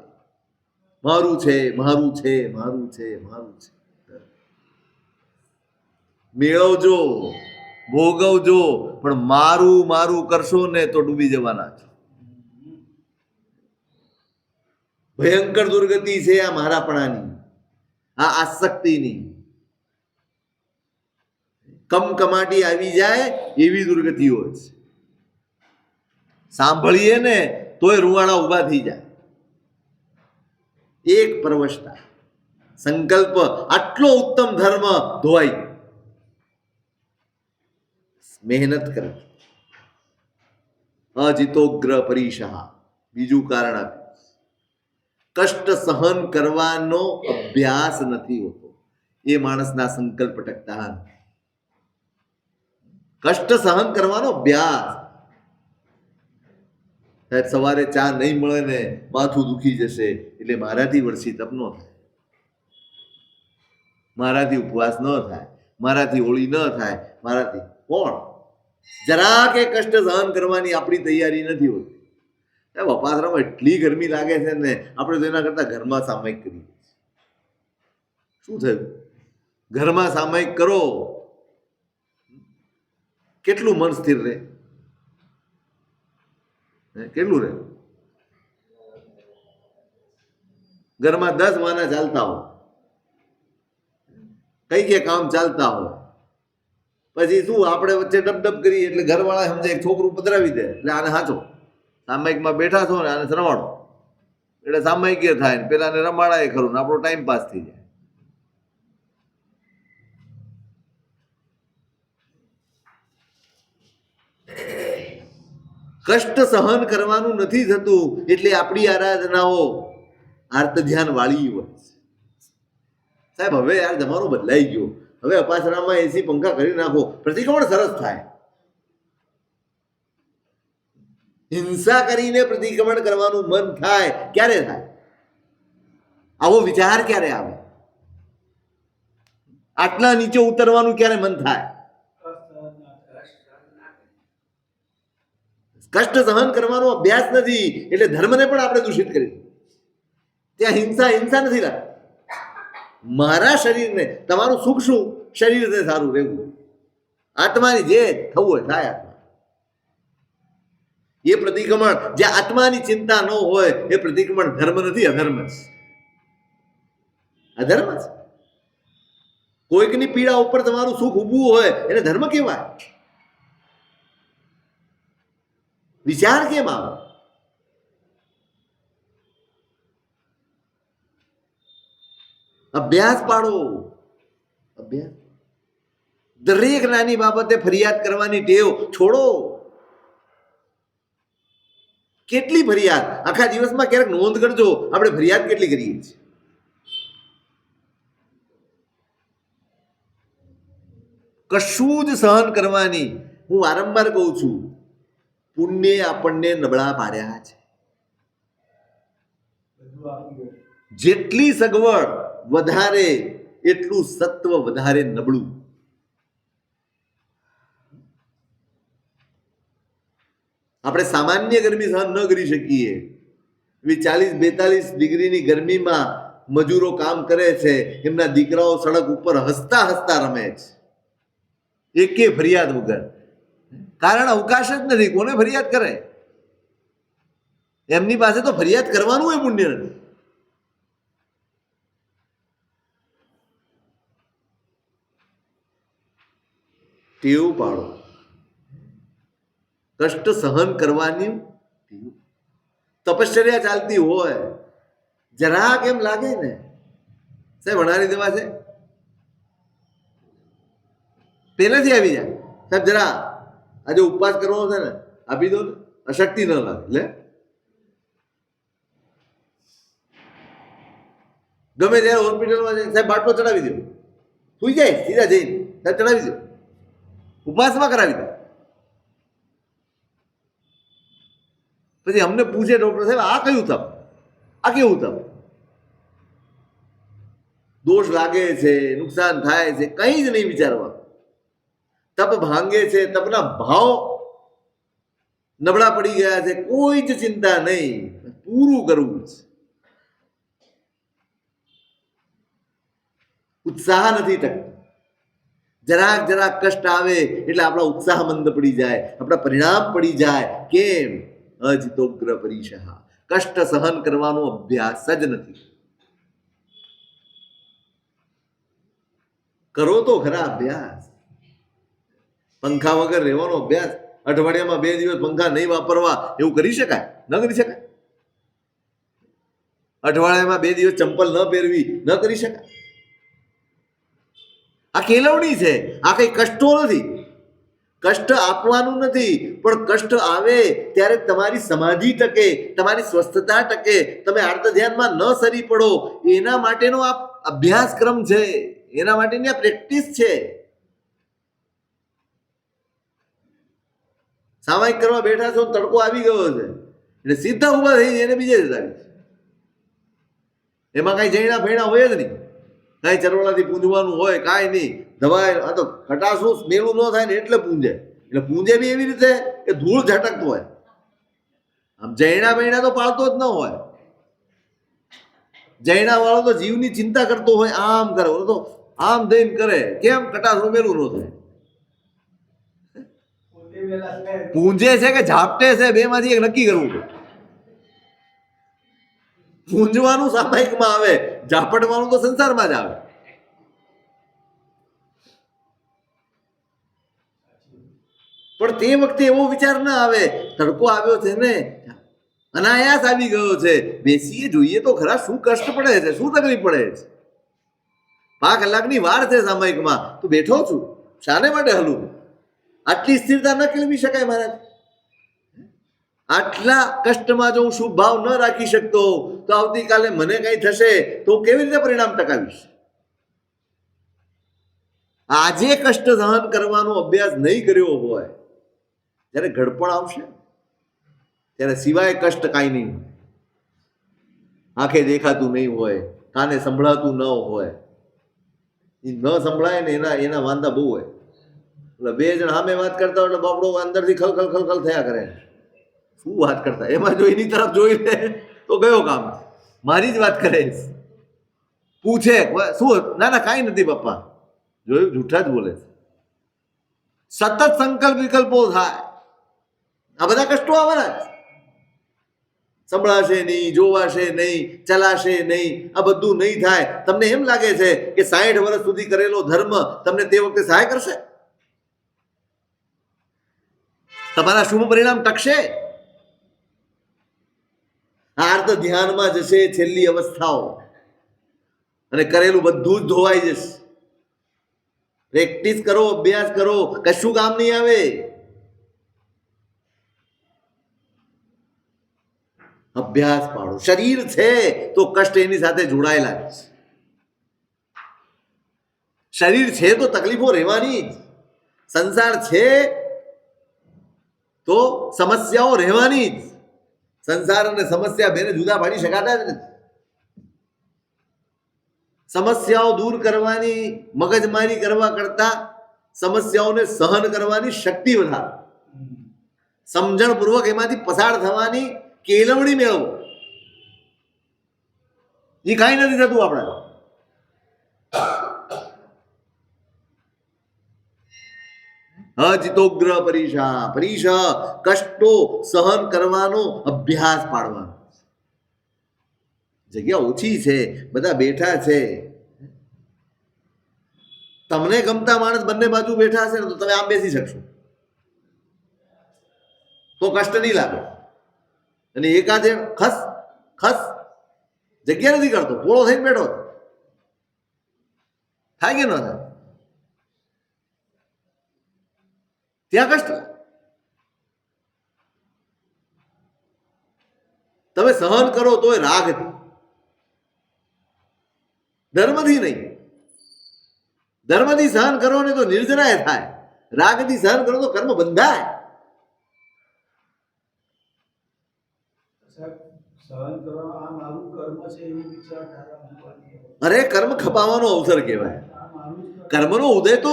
S1: મારું છે, મારું છે, મારું છે, મારું છે. મેળવજો, ભોગવજો, પણ મારું મારું કરશો ને તો ડૂબી જવાના છો. ભયંકર દુર્ગતિ છે આ મારાપણાની, આ આસક્તિની. કમકમાટી આવી જાય એવી દુર્ગતિઓ છે. સાંભળીએ ને તોય રૂવાણા ઊભા થઈ જાય. એક પરવશતા, સંકલ્પ, આટલો ઉત્તમ ધર્મ ધોવાઈ. મહેનત કરવી. અજિતોગ્ર પરીશા, બીજું કારણ આપ્યું, કષ્ટ સહન કરવાનો અભ્યાસ નથી હોતો, એ માણસના સંકલ્પ ટકતા નથી. કષ્ટ સહન કરવાનો અભ્યાસ. સાહેબ સવારે ચા નહીં મળે ને માથું દુખી જશે એટલે મારાથી વર્ષી તપ ન થાય, મારાથી ઉપવાસ ન થાય, મારાથી હોળી ન થાય, મારાથી કોણ? જરા કે કષ્ટ સહન કરવાની આપણી તૈયારી નથી હોતી. વપાસરામાં એટલી ગરમી લાગે છે ને, આપણે તો એના કરતા ઘરમાં સામાયિક કરીએ. શું થયું? ઘરમાં સામાયિક કરો, કેટલું મન સ્થિર રહે? કેટલું રહે? ઘરમાં 10 વાના ચાલતા હોય, કઈ કે કામ ચાલતા હોય, પછી શું આપણે વચ્ચે ડબ કરીએ એટલે ઘરવાળા સમજે એક છોકરું પધરાવી દે એટલે આને હાચો, સામાયિકમાં બેઠા છો ને આને રમાડો, એટલે સામાયિક થાય ને પેલાને રમાડાય ખરું ને આપણો ટાઈમ પાસ થઈ જાય. કષ્ટ સહન કરવાનું નથી થતું એટલે આપણી આરાધનાઓ આર્ત ધ્યાન વાળી હોય. સાહેબ હવે યાર જમાનો બદલાઈ ગયો, હવે અપાસરામાં એસી પંખા કરી નાખો, પ્રતિક્રમણ સરસ થાય. હિંસા કરીને પ્રતિક્રમણ કરવાનું મન થાય ક્યારે થાય? આવો વિચાર ક્યારે આવે? આટલા નીચે ઉતરવાનું ક્યારે મન થાય? કષ્ટ સહન કરવાનો અભ્યાસ નથી એટલે ધર્મને પણ આપણે દૂષિત કરી. ત્યાં હિંસા નથી રાખતી. મારા શરીરને, તમારું સુખ શું? શરીરને સારું રહેવું, આત્માની જે થવું હોય થાય. આત્મા એ પ્રતિક્રમણ જ્યાં આત્માની ચિંતા ન હોય એ પ્રતિક્રમણ ધર્મ નથી, અધર્મ છે. અધર્મ છે. કોઈકની પીડા ઉપર તમારું સુખ ઊભું હોય એને ધર્મ કહેવાય? વિચાર કેમ આવે? અભ્યાસ પાડો. અભ્યાસ. દરેક નાની બાબતે ફરિયાદ કરવાની ટેવ છોડો. કેટલી ફરિયાદ આખા દિવસમાં ક્યારેક નોંધ કરજો, આપણે ફરિયાદ કેટલી કરીએ છીએ? કશું જ સહન કરવાની. હું વારંવાર કહું છું, પુણ્ય આપણને નબળા પાડ્યા છે. જેટલી સગવડ વધારે એટલું સત્વ વધારે નબળું. આપણે સામાન્ય ગરમી સહન ન કરી શકીએ. 40-42 ડિગ્રીની ગરમીમાં મજૂરો કામ કરે છે, એમના દીકરાઓ સડક ઉપર હસતા હસતા રમે છે, એકે ફરિયાદ વગર. કારણ અવકાશ જ નથી. કોને ફરિયાદ કરે? એમની પાસે તો ફરિયાદ કરવાનું એ પુણ્ય નથી. ટેવ પાડો. કષ્ટ સહન કરવાની તપશ્ચર્યા ચાલતી હોય, જરા કેમ લાગે ને સાહેબ ભણાવી દેવા છે, પહેલેથી આવી જાય. સાહેબ જરા આજે ઉપવાસ કરવો છે ને, આપી દો ને, અશક્તિ ન લાગે. લે ગમે ત્યારે હોસ્પિટલમાં જાય, સાહેબ બાટલો ચડાવી દો, સુઈ જાય સીધા જઈને, સાહેબ ચડાવી દો, ઉપવાસમાં કરાવી દો. પછી અમને પૂછે ડોક્ટર સાહેબ આ કયું તપ, આ કેવું તપ? દોષ લાગે છે, નુકસાન થાય છે, કંઈ જ નહીં વિચારવા. તપ ભાંગે છે, તપના ભાવ નબળા પડી ગયા છે, કોઈ જ ચિંતા નહીં, પૂરું કરવું છે. ઉત્સાહ નથી ટકતો. જરાક કષ્ટ આવે એટલે આપણા ઉત્સાહ મંદ પડી જાય, આપણા પરિણામ પડી જાય. કેમ? અજિતોગ્ર પરીશા. કષ્ટ સહન કરવાનો અભ્યાસ જ નથી. કરો તો ખરા અભ્યાસ. પંખા વગર રહેવાનો અભ્યાસ. અઠવાડિયામાં 2 દિવસ પંખા નહીં વાપરવા, એવું કરી શકાય? ન કરી શકાય. અઠવાડિયામાં 2 દિવસ ચંપલ ન પહેરવી, ન કરી શકાય. આ કેળવણી છે, આ કઈ કષ્ટો નથી. કષ્ટ આપવાનું નથી, પણ કષ્ટ આવે ત્યારે તમારી સમાધિ ટકે, તમારી સ્વસ્થતા ટકે, તમે આર્ત ધ્યાનમાં ન સરી પડો, એના માટેનો આ અભ્યાસક્રમ છે, એના માટેની આ પ્રેક્ટિસ છે. સામાયિક કરવા બેઠા છો, તડકો આવી ગયો છે એટલે સીધા ઊભા થઈ એને બીજે જતા રહે. એમાં કાંઈ જૈણા ફૈણા હોય જ નહીં, કાંઈ ચરવાળાથી પૂંજવાનું હોય કાંઈ નહીં. દવાઈ આ તો ખટાશનું સ્મેલું ન થાય ને એટલે પૂંજે. એટલે પૂંજે બી એવી રીતે કે ધૂળ ઝટકતો હોય. આમ જૈણા બૈણા તો પાળતો જ ન હોય. જૈણા વાળો તો જીવની ચિંતા કરતો હોય, આમ કરે, ઓલો તો આમ દઈને કરે. કેમ? ખટાશનું મેલું ન થાય. પૂંજે છે કે ઝાપટે છે, બે માંથી એક નક્કી કરવું પડે. પૂંજવાનું સામાયિકમાં આવે, ઝાપટવાનું તો સંસારમાં જ આવે. પણ તે વખતે એવો વિચાર ના આવે, તડકો આવ્યો છે ને, અનાયાસ આવી ગયો છે, બેસીએ જોઈએ તો ખરા શું કષ્ટ પડે છે, શું તકલીફ પડે છે. 5 કલાકની વાર છે સામાયિકમાં, તો બેઠો છું, શાને માટે હલું? આટલી સ્થિરતા ન કેળવી શકાય મહારાજ? આટલા કષ્ટમાં જો હું શુભ ભાવ ન રાખી શકતો, તો આવતીકાલે મને કંઈ થશે તો હું કેવી રીતે પરિણામ ટકાવીશ? આજે કષ્ટ સહન કરવાનો અભ્યાસ નહીં કર્યો હોય, જ્યારે ઘડપણ આવશે ત્યારે સિવાય કષ્ટ કાંઈ નહીં. આંખે દેખાતું નહીં હોય, કાને સંભળાતું ન હોય, એ ન સંભળાય ને એના વાંધા બહુ હોય. એટલે 2 જણ સામે વાત કરતા હોય એટલે બાપડો અંદરથી ખલખલ ખલખલ થયા કરે. શું વાત કરતા? એમાં જો એની તરફ જોઈ લે તો ગયો કામ. મારી જ વાત કરે, પૂછે શું? ના ના કાંઈ નથી પપ્પા. જોયું, જૂઠા જ બોલે. સતત સંકલ્પ વિકલ્પો થાય, આ બધા કષ્ટો આવવાના જ. સંભળાશે નહીં, જોવાશે નહીં, ચલાશે નહીં, આ બધું નહીં થાય. તમને એમ લાગે છે કે 60 વર્ષ સુધી કરેલો ધર્મ તમને તે વખતે સહાય કરશે? તમારા શુભ પરિણામ ટકશે? આર્ત ધ્યાનમાં જશે છેલ્લી અવસ્થાઓ, અને કરેલું બધું જ ધોવાઈ જશે. પ્રેક્ટિસ કરો, અભ્યાસ કરો, કશું કામ નહીં આવે. અભ્યાસ પાડો. શરીર છે તો કષ્ટ એની સાથે જોડાયેલા છે. શરીર છે તો તકલીફો રહેવાની જ. સંસાર છે તો સમસ્યાઓ રહેવાની જ. સંસાર અને સમસ્યા બેને જુદા પાડી શકાતા જ નથી. સમસ્યાઓ દૂર કરવાની મગજમારી કરવા કરતા સમસ્યાઓને સહન કરવાની શક્તિ વધારે, સમજણપૂર્વક એમાંથી પસાર થવાની કેળવણી મેળવો. એ કાંઈ નથી થતું આપણે. અજિતોગ્ર પરીશા, પરીશા કષ્ટો સહન કરવાનો અભ્યાસ પાડવાનો. જગ્યા ઓછી છે, બધા બેઠા છે. તમને ગમતા માણસ બંને બાજુ બેઠા હશે ને તો તમે આમ બેસી શકશો, તો કષ્ટ નહીં લાગે. અને એકાદ ખસ ખસ જગ્યા નથી કરતો, પોળો થઈને બેઠો થાય કે ન થાય? ત્યાં કષ્ટ. તમે સહન કરો તોય રાગથી, ધર્મથી નહીં. ધર્મથી સહન કરો ને તો નિર્જરાય થાય, રાગથી સહન કરો તો કર્મ બંધાય. અરે કર્મ ખપાવવાનો અવસર કહેવાય. કર્મનો ઉદય તો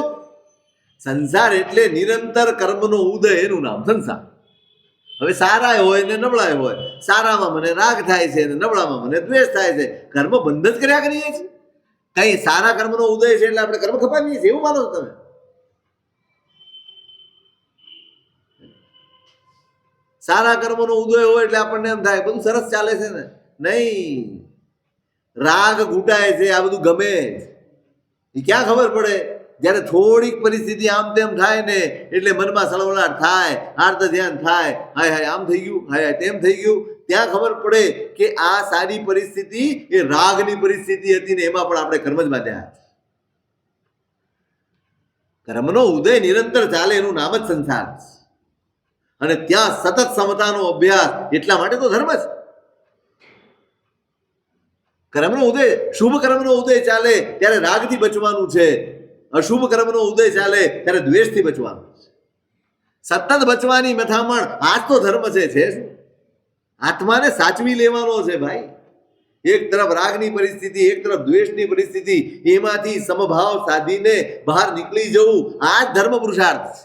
S1: સંસાર એટલે નિરંતર કર્મનો ઉદય, એનું નામ સંસાર. હવે સારા હોય ને નબળા હોય, સારામાં મને રાગ થાય છે ને નબળામાં મને દ્વેષ થાય છે. કર્મ બંધ જ કર્યા કરીએ છીએ. કઈ સારા કર્મનો ઉદય છે એટલે આપણે કર્મ ખપાવીએ છીએ એવું માનો છો તમે? સારા કર્મનો ઉદય હોય એટલે આપણને એમ થાય બધું સરસ ચાલે છે ને? નહીં, રાગ ઘૂંટાય છે, આ બધું ગમે. એ ક્યાં ખબર પડે? જ્યારે થોડીક પરિસ્થિતિ આમ તેમ થાય ને એટલે મનમાં સળવળાટ થાય, આર્ત ધ્યાન થાય, હાય હાય આમ થઈ ગયું, હાય હાય તેમ થઈ ગયું. ત્યાં ખબર પડે કે આ સારી પરિસ્થિતિ એ રાગની પરિસ્થિતિ હતી ને એમાં પણ આપણે કર્મ જ બાંધ્યા. કર્મનો ઉદય નિરંતર ચાલે એનું નામ જ સંસાર છે. અને ત્યાં સતત સમતાનો અભ્યાસ, એટલા માટે તો ધર્મ છે. કર્મનો ઉદય, શુભ કર્મનો ઉદય ચાલે ત્યારે રાગથી બચવાનું છે, અશુભ કર્મનો ઉદય ચાલે ત્યારે દ્વેષથી બચવાનું છે. સતત બચવાની મથામણ આ જ તો ધર્મ છે. શું આત્માને સાચવી લેવાનો છે ભાઈ. એક તરફ રાગની પરિસ્થિતિ, એક તરફ દ્વેષની પરિસ્થિતિ, એમાંથી સમભાવ સાધીને બહાર નીકળી જવું, આ જ ધર્મ પુરુષાર્થ છે.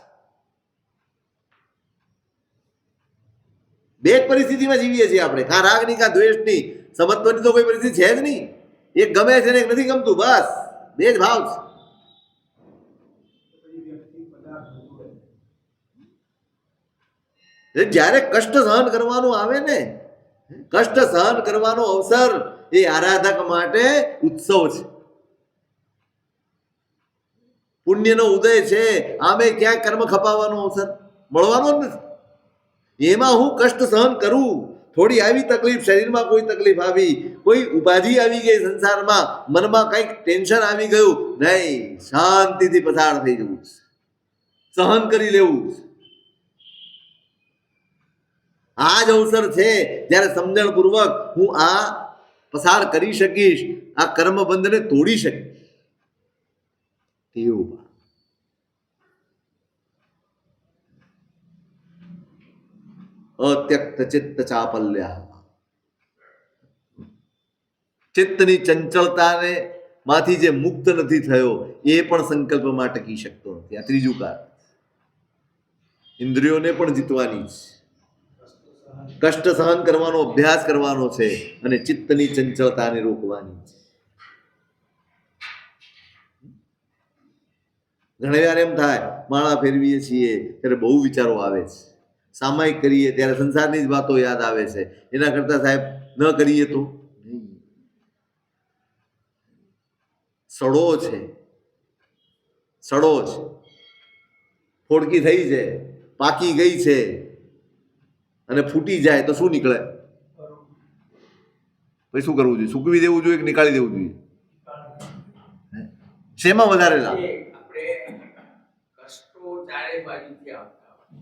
S1: બે જ પરિસ્થિતિમાં જીવીએ છીએ આપણે, કાં રાગની કાં દ્વેષની. સમત્વની તો કોઈ પરિસ્થિતિ છે જ નહીં. એક ગમે છે ને એક નથી ગમતું, બસ બે જ ભાવ છે. જ્યારે કષ્ટ સહન કરવાનું આવે ને, કષ્ટ સહન કરવાનો અવસર એ આરાધક માટે ઉત્સવ છે, પુણ્યનો ઉદય છે. આમે ક્યાંક કર્મ ખપાવવાનો અવસર મળવાનો જ નથી. એમાં હું કષ્ટ સહન કરું, થોડી આવી તકલીફ, શરીરમાં કોઈ તકલીફ આવી, કોઈ ઉપાધિ આવી ગઈ સંસારમાં, મનમાં કંઈક ટેન્શન આવી ગયું, નહીં, શાંતિથી પસાર થઈ જવું છે, સહન કરી લેવું છે. આ જ અવસર છે જ્યારે સમજણપૂર્વક હું આ પસાર કરી શકીશ, આ કર્મબંધને તોડી શકીશ. એવું અત્યક્ત ચિત્ત ચાપલ્ય, ચિત્તની ચંચળતાને માંથી જે મુક્ત નથી થયો એ પણ સંકલ્પમાં ટકી શકતો નથી. આ ત્રીજું કારણ. ઇન્દ્રિયોને પણ જીતવાની છે, કષ્ટ સહન કરવાનો અભ્યાસ કરવાનો છે, અને ચિત્તની ચંચળતાને રોકવાની છે. ઘણી વાર એમ થાય, માળા ફેરવીએ છીએ ત્યારે બહુ વિચારો આવે છે, સામાયિક કરીએ ત્યારે સંસારની જ વાતો યાદ આવે છે. એના કરતા સાહેબ ન કરીએ તો સડો છે, સડો છે, ફોડકી થઈ છે, પાકી ગઈ છે, અને ફૂટી જાય તો શું નીકળે? પછી શું કરવું જોઈએ? સૂકવી દેવું જોઈએ કે નીકાળી દેવું જોઈએ? શેમાં વધારે લાભ?
S2: કષ્ટો ચારે બાજુથી આવતા હોય,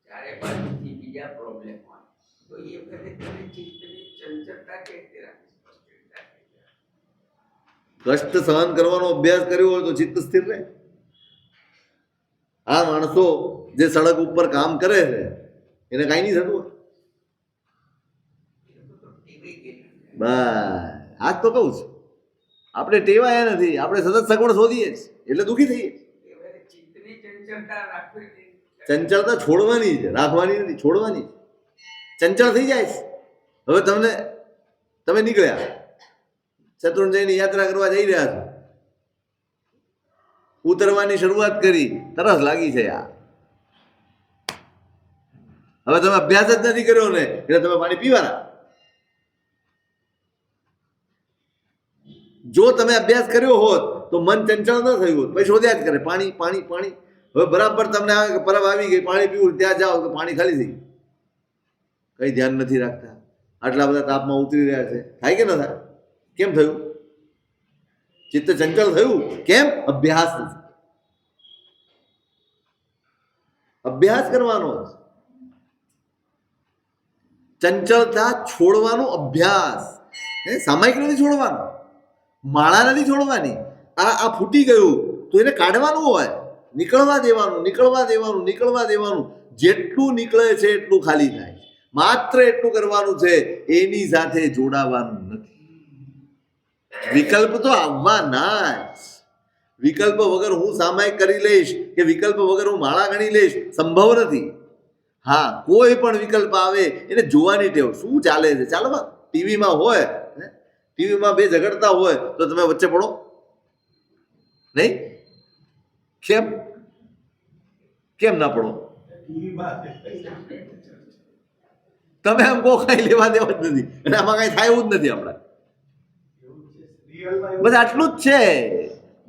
S2: ચારે બાજુથી બીજા પ્રોબ્લેમ હોય, તો એ વખતે તમે ચિત્તની ચંચળતા કેવી રાખી?
S1: કષ્ટ સહન કરવાનો અભ્યાસ કર્યો હોય તો ચિત્ત સ્થિર રહે. આ માણસો જે સડક ઉપર કામ કરે છે એને કાંઈ નહીં થતું. બસ આજ તો કહું છું, આપણે ટેવાયા નથી, આપણે સતત સગવડ શોધીએ એટલે દુઃખી થઈએ. ચંચળતા છોડવાની છે, રાખવાની નથી, છોડવાની. ચંચળ થઈ જાય છે. હવે તમે નીકળ્યા, શત્રુંજયની યાત્રા કરવા જઈ રહ્યા છો, ઉતરવાની શરૂઆત કરી, તરસ લાગી છે યાર. હવે તમે અભ્યાસ જ નથી કર્યો ને એટલે તમે પાણી પીવાના. જો તમે અભ્યાસ કર્યો હોત તો મન ચંચળ ન થયું હોત, પછી શોધ્યા જ કરે પાણી પાણી પાણી. હવે બરાબર તમને આવે કે પરબ આવી ગઈ, પાણી પીવું, ત્યાં જાઓ તો પાણી ખાલી થઈ ગયું. કઈ ધ્યાન નથી રાખતા. આટલા બધા તાપમાં ઉતરી રહ્યા છે, થાય કે ન થાય? કેમ થયું? ચિત્ત ચંચળ થયું. કેમ? અભ્યાસ નથી. અભ્યાસ કરવાનો, ચંચળતા છોડવાનો અભ્યાસ. સામાયિક નથી છોડવાનો, માળા નથી છોડવાની. આ ફૂટી ગયું તો એને કાઢવાનું હોય, નીકળવા દેવાનું, નીકળવા દેવાનું, નીકળવા દેવાનું. જેટલું નીકળે છે એટલું ખાલી થાય. માત્ર એટલું કરવાનું છે, એની સાથે જોડાવાનું નથી. વિકલ્પ તો આવવાના જ. વિકલ્પ વગર હું સામાયિક કરી લઈશ કે વિકલ્પ વગર હું માળા ગણી લઈશ, સંભવ નથી. હા, કોઈ પણ વિકલ્પ આવે એને જોવાની ટેવ. શું ચાલે છે? ચાલો, ટીવીમાં હોય, ટીવીમાં બે ઝઘડતા હોય તો તમે વચ્ચે પડો નહીં? કેમ ના પડો? તમે એમ કહો કઈ લેવા દેવા જ નથી, અને આમાં કઈ થાય એવું જ નથી. આપણે બસ આટલું જ છે.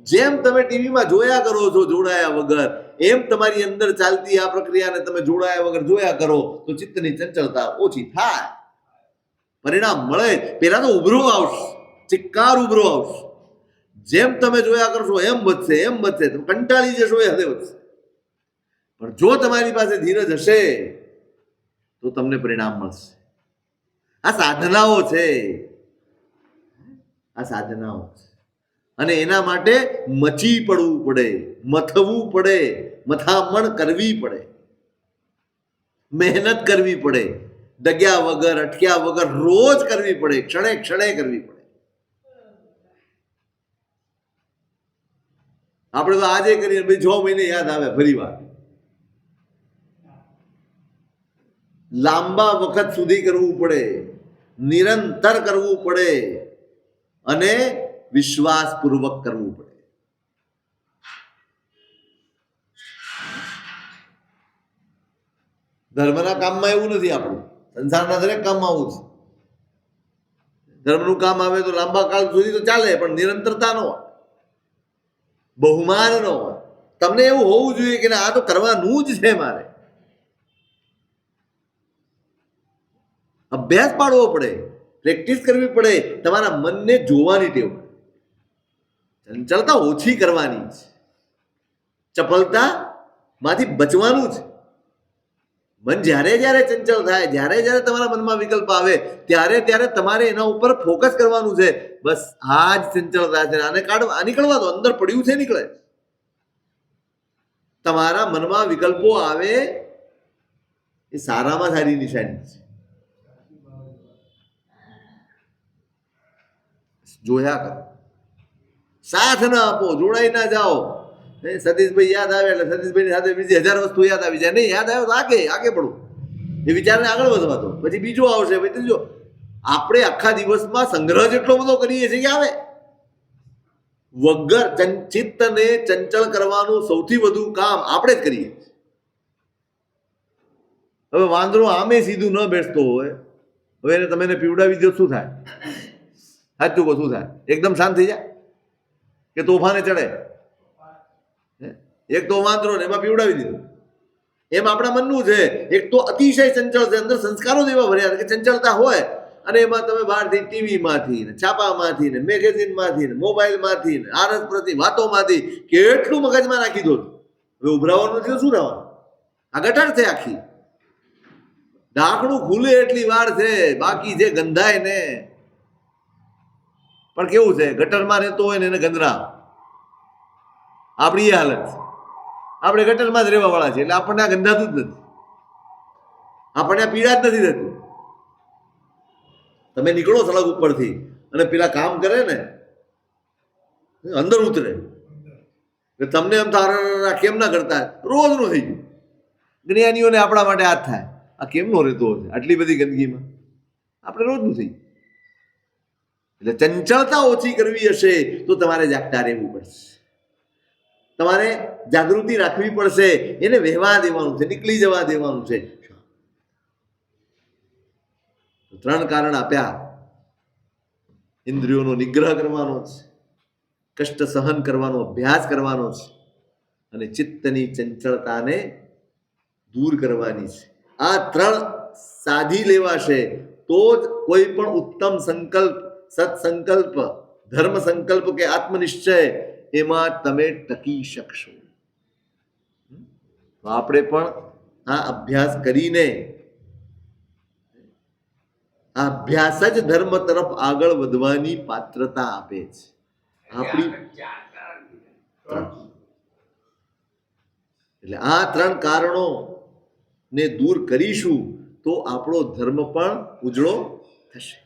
S1: જેમ તમે ટીવીમાં જોયા કરો છો જોડાયા વગર, એમ તમારી અંદર ચાલતી આ પ્રક્રિયાને તમે જોડાયા વગર જોયા કરો તો ચિત્તની ચંચળતા ઓછી થાય, પરિણામ મળે. પેલા તો ઉભરો આવશે, ચિક્કાર ઉભરો આવશે. જેમ તમે જોયા કરશો એમ વધશે, એમ વધશે. તમે કંટાળી જશો એ હદે વધશે. પણ જો તમારી પાસે ધીરજ હશે તો તમને પરિણામ મળશે. આ સાધનાઓ છે, આ સાધનાઓ છે. અને એના માટે મચી પડવું પડે, મથવું પડે, મથામણ કરવી પડે, મહેનત કરવી પડે, ડગ્યા વગર, અટક્યા વગર રોજ કરવી પડે, ક્ષણે ક્ષણે કરવી પડે. આપણે તો આજે કરીએ, ભાઈ 6 મહિને યાદ આવે ફરી વાર. લાંબા વખત સુધી કરવું પડે, નિરંતર કરવું પડે અને વિશ્વાસપૂર્વક કરવું પડે. ધર્મના કામમાં એવું નથી. આપણું સંસારના દરેક કામમાં આવું છે. ધર્મનું કામ આવે તો લાંબા કાળ સુધી તો ચાલે, પણ નિરંતરતા ન હોય, બહુમાન ન હોય. તમને એવું હોવું જોઈએ કે આ તો કરવાનું જ છે મારે. અભ્યાસ પાડવો પડે, પ્રેક્ટિસ કરવી પડે, તમારા મનને જોવાની ટેવ પડે. ચંચળતા ઓછી કરવાની છે, ચપલતામાંથી બચવાનું છે. મન જ્યારે જ્યારે ચંચળ થાય, જ્યારે જ્યારે તમારા મનમાં વિકલ્પ આવે, ત્યારે ત્યારે તમારે એના ઉપર ફોકસ કરવાનું છે. બસ આ જ ચંચળતા છે, આને કાઢવા, નીકળવા દો. અંદર પડ્યું છે, નીકળે. તમારા મનમાં વિકલ્પો આવે એ સારામાં સારી નિશાની છે. જોયા કરો, સાથ ના આપો, જોડાઈ ના જાઓ. સતીશભાઈ યાદ આવે એટલે સતીશભાઈની સાથે બીજી 1000 વસ્તુ યાદ આવી જાય. નહીં યાદ આવે તો આગે પડો, એ વિચારને આગળ વધવા દો. પછી બીજો આવશે, પછી ત્રીજો. આપણે આખા દિવસમાં સંગ્રહ જેટલો બધો કરીએ છીએ કે આવે વગર. ચિત્તને ચંચળ કરવાનું સૌથી વધુ કામ આપણે જ કરીએ. હવે વાંદરો આમે સીધું ન બેસતો હોય, હવે એને તમે પીવડાવી દો, શું થાય? સાચું કહો, શું થાય? એકદમ શાંત થઈ જાય કે તોફાને ચડે? એક તો વાંદરો ને એમાં પીવડાવી દીધું. એમ આપણા મનનું છે. એક તો અતિશય ચંચળ છે, અંદર સંસ્કારો જ એવા ભર્યા કે ચંચળતા હોય, અને એમાં તમે બહારથી ટીવીમાંથી ને છાપામાંથી ને મેગેઝિનમાંથી ને મોબાઈલમાંથી ને આરસપ્રતિ વાતોમાંથી કેટલું મગજમાં નાખી દો. હવે ઉભરાવાનું નથી તો શું થવાનું? આ ગટર છે આખી. ઢાંકણું ખુલે એટલી વાર છે, બાકી જે ગંધાય ને. પણ કેવું છે, ગટરમાં રહેતો હોય ને એને ગંદરા. આપણી એ હાલત છે. આપણે ગટરમાં જ રહેવા વાળા છે, એટલે આપણને આ ગંધાતું જ નથી, આપણને આ પીડા જ નથી રહેતી. તમે નીકળો સડક ઉપરથી અને પેલા કામ કરે ને અંદર ઉતરે, તમને એમ થાય કેમ ના કરતા? રોજનું થઈ ગયું. જ્ઞાનીઓને આપણા માટે આ થાય, આ કેમનો રહેતો હશે આટલી બધી ગંદકીમાં? આપણે રોજનું થઈ. એટલે ચંચળતા ઓછી કરવી હશે તો તમારે જાગતા રહેવું પડશે, તમારે જાગૃતિ રાખવી પડશે. એને વહેવા દેવાનું છે, નીકળી જવા દેવાનું છે. 3 કારણ આપ્યા. ઇન્દ્રિયોનો નિગ્રહ કરવાનો છે, કષ્ટ સહન કરવાનો અભ્યાસ કરવાનો છે, અને ચિત્તની ચંચળતાને દૂર કરવાની છે. આ 3 સાધી લેવાશે તો જ કોઈ પણ ઉત્તમ સંકલ્પ, સત્સંકલ્પ, ધર્મ સંકલ્પ કે આત્મનિશ્ચય એમાં તમે ટકી શકશો. તો આપણે પણ આ અભ્યાસ કરીને, આ અભ્યાસ જ ધર્મ તરફ આગળ વધવાની પાત્રતા આપે છે. આપણી એટલે આ 3 કારણો ને દૂર કરીશું તો આપણો ધર્મ પણ ઉજળો થશે.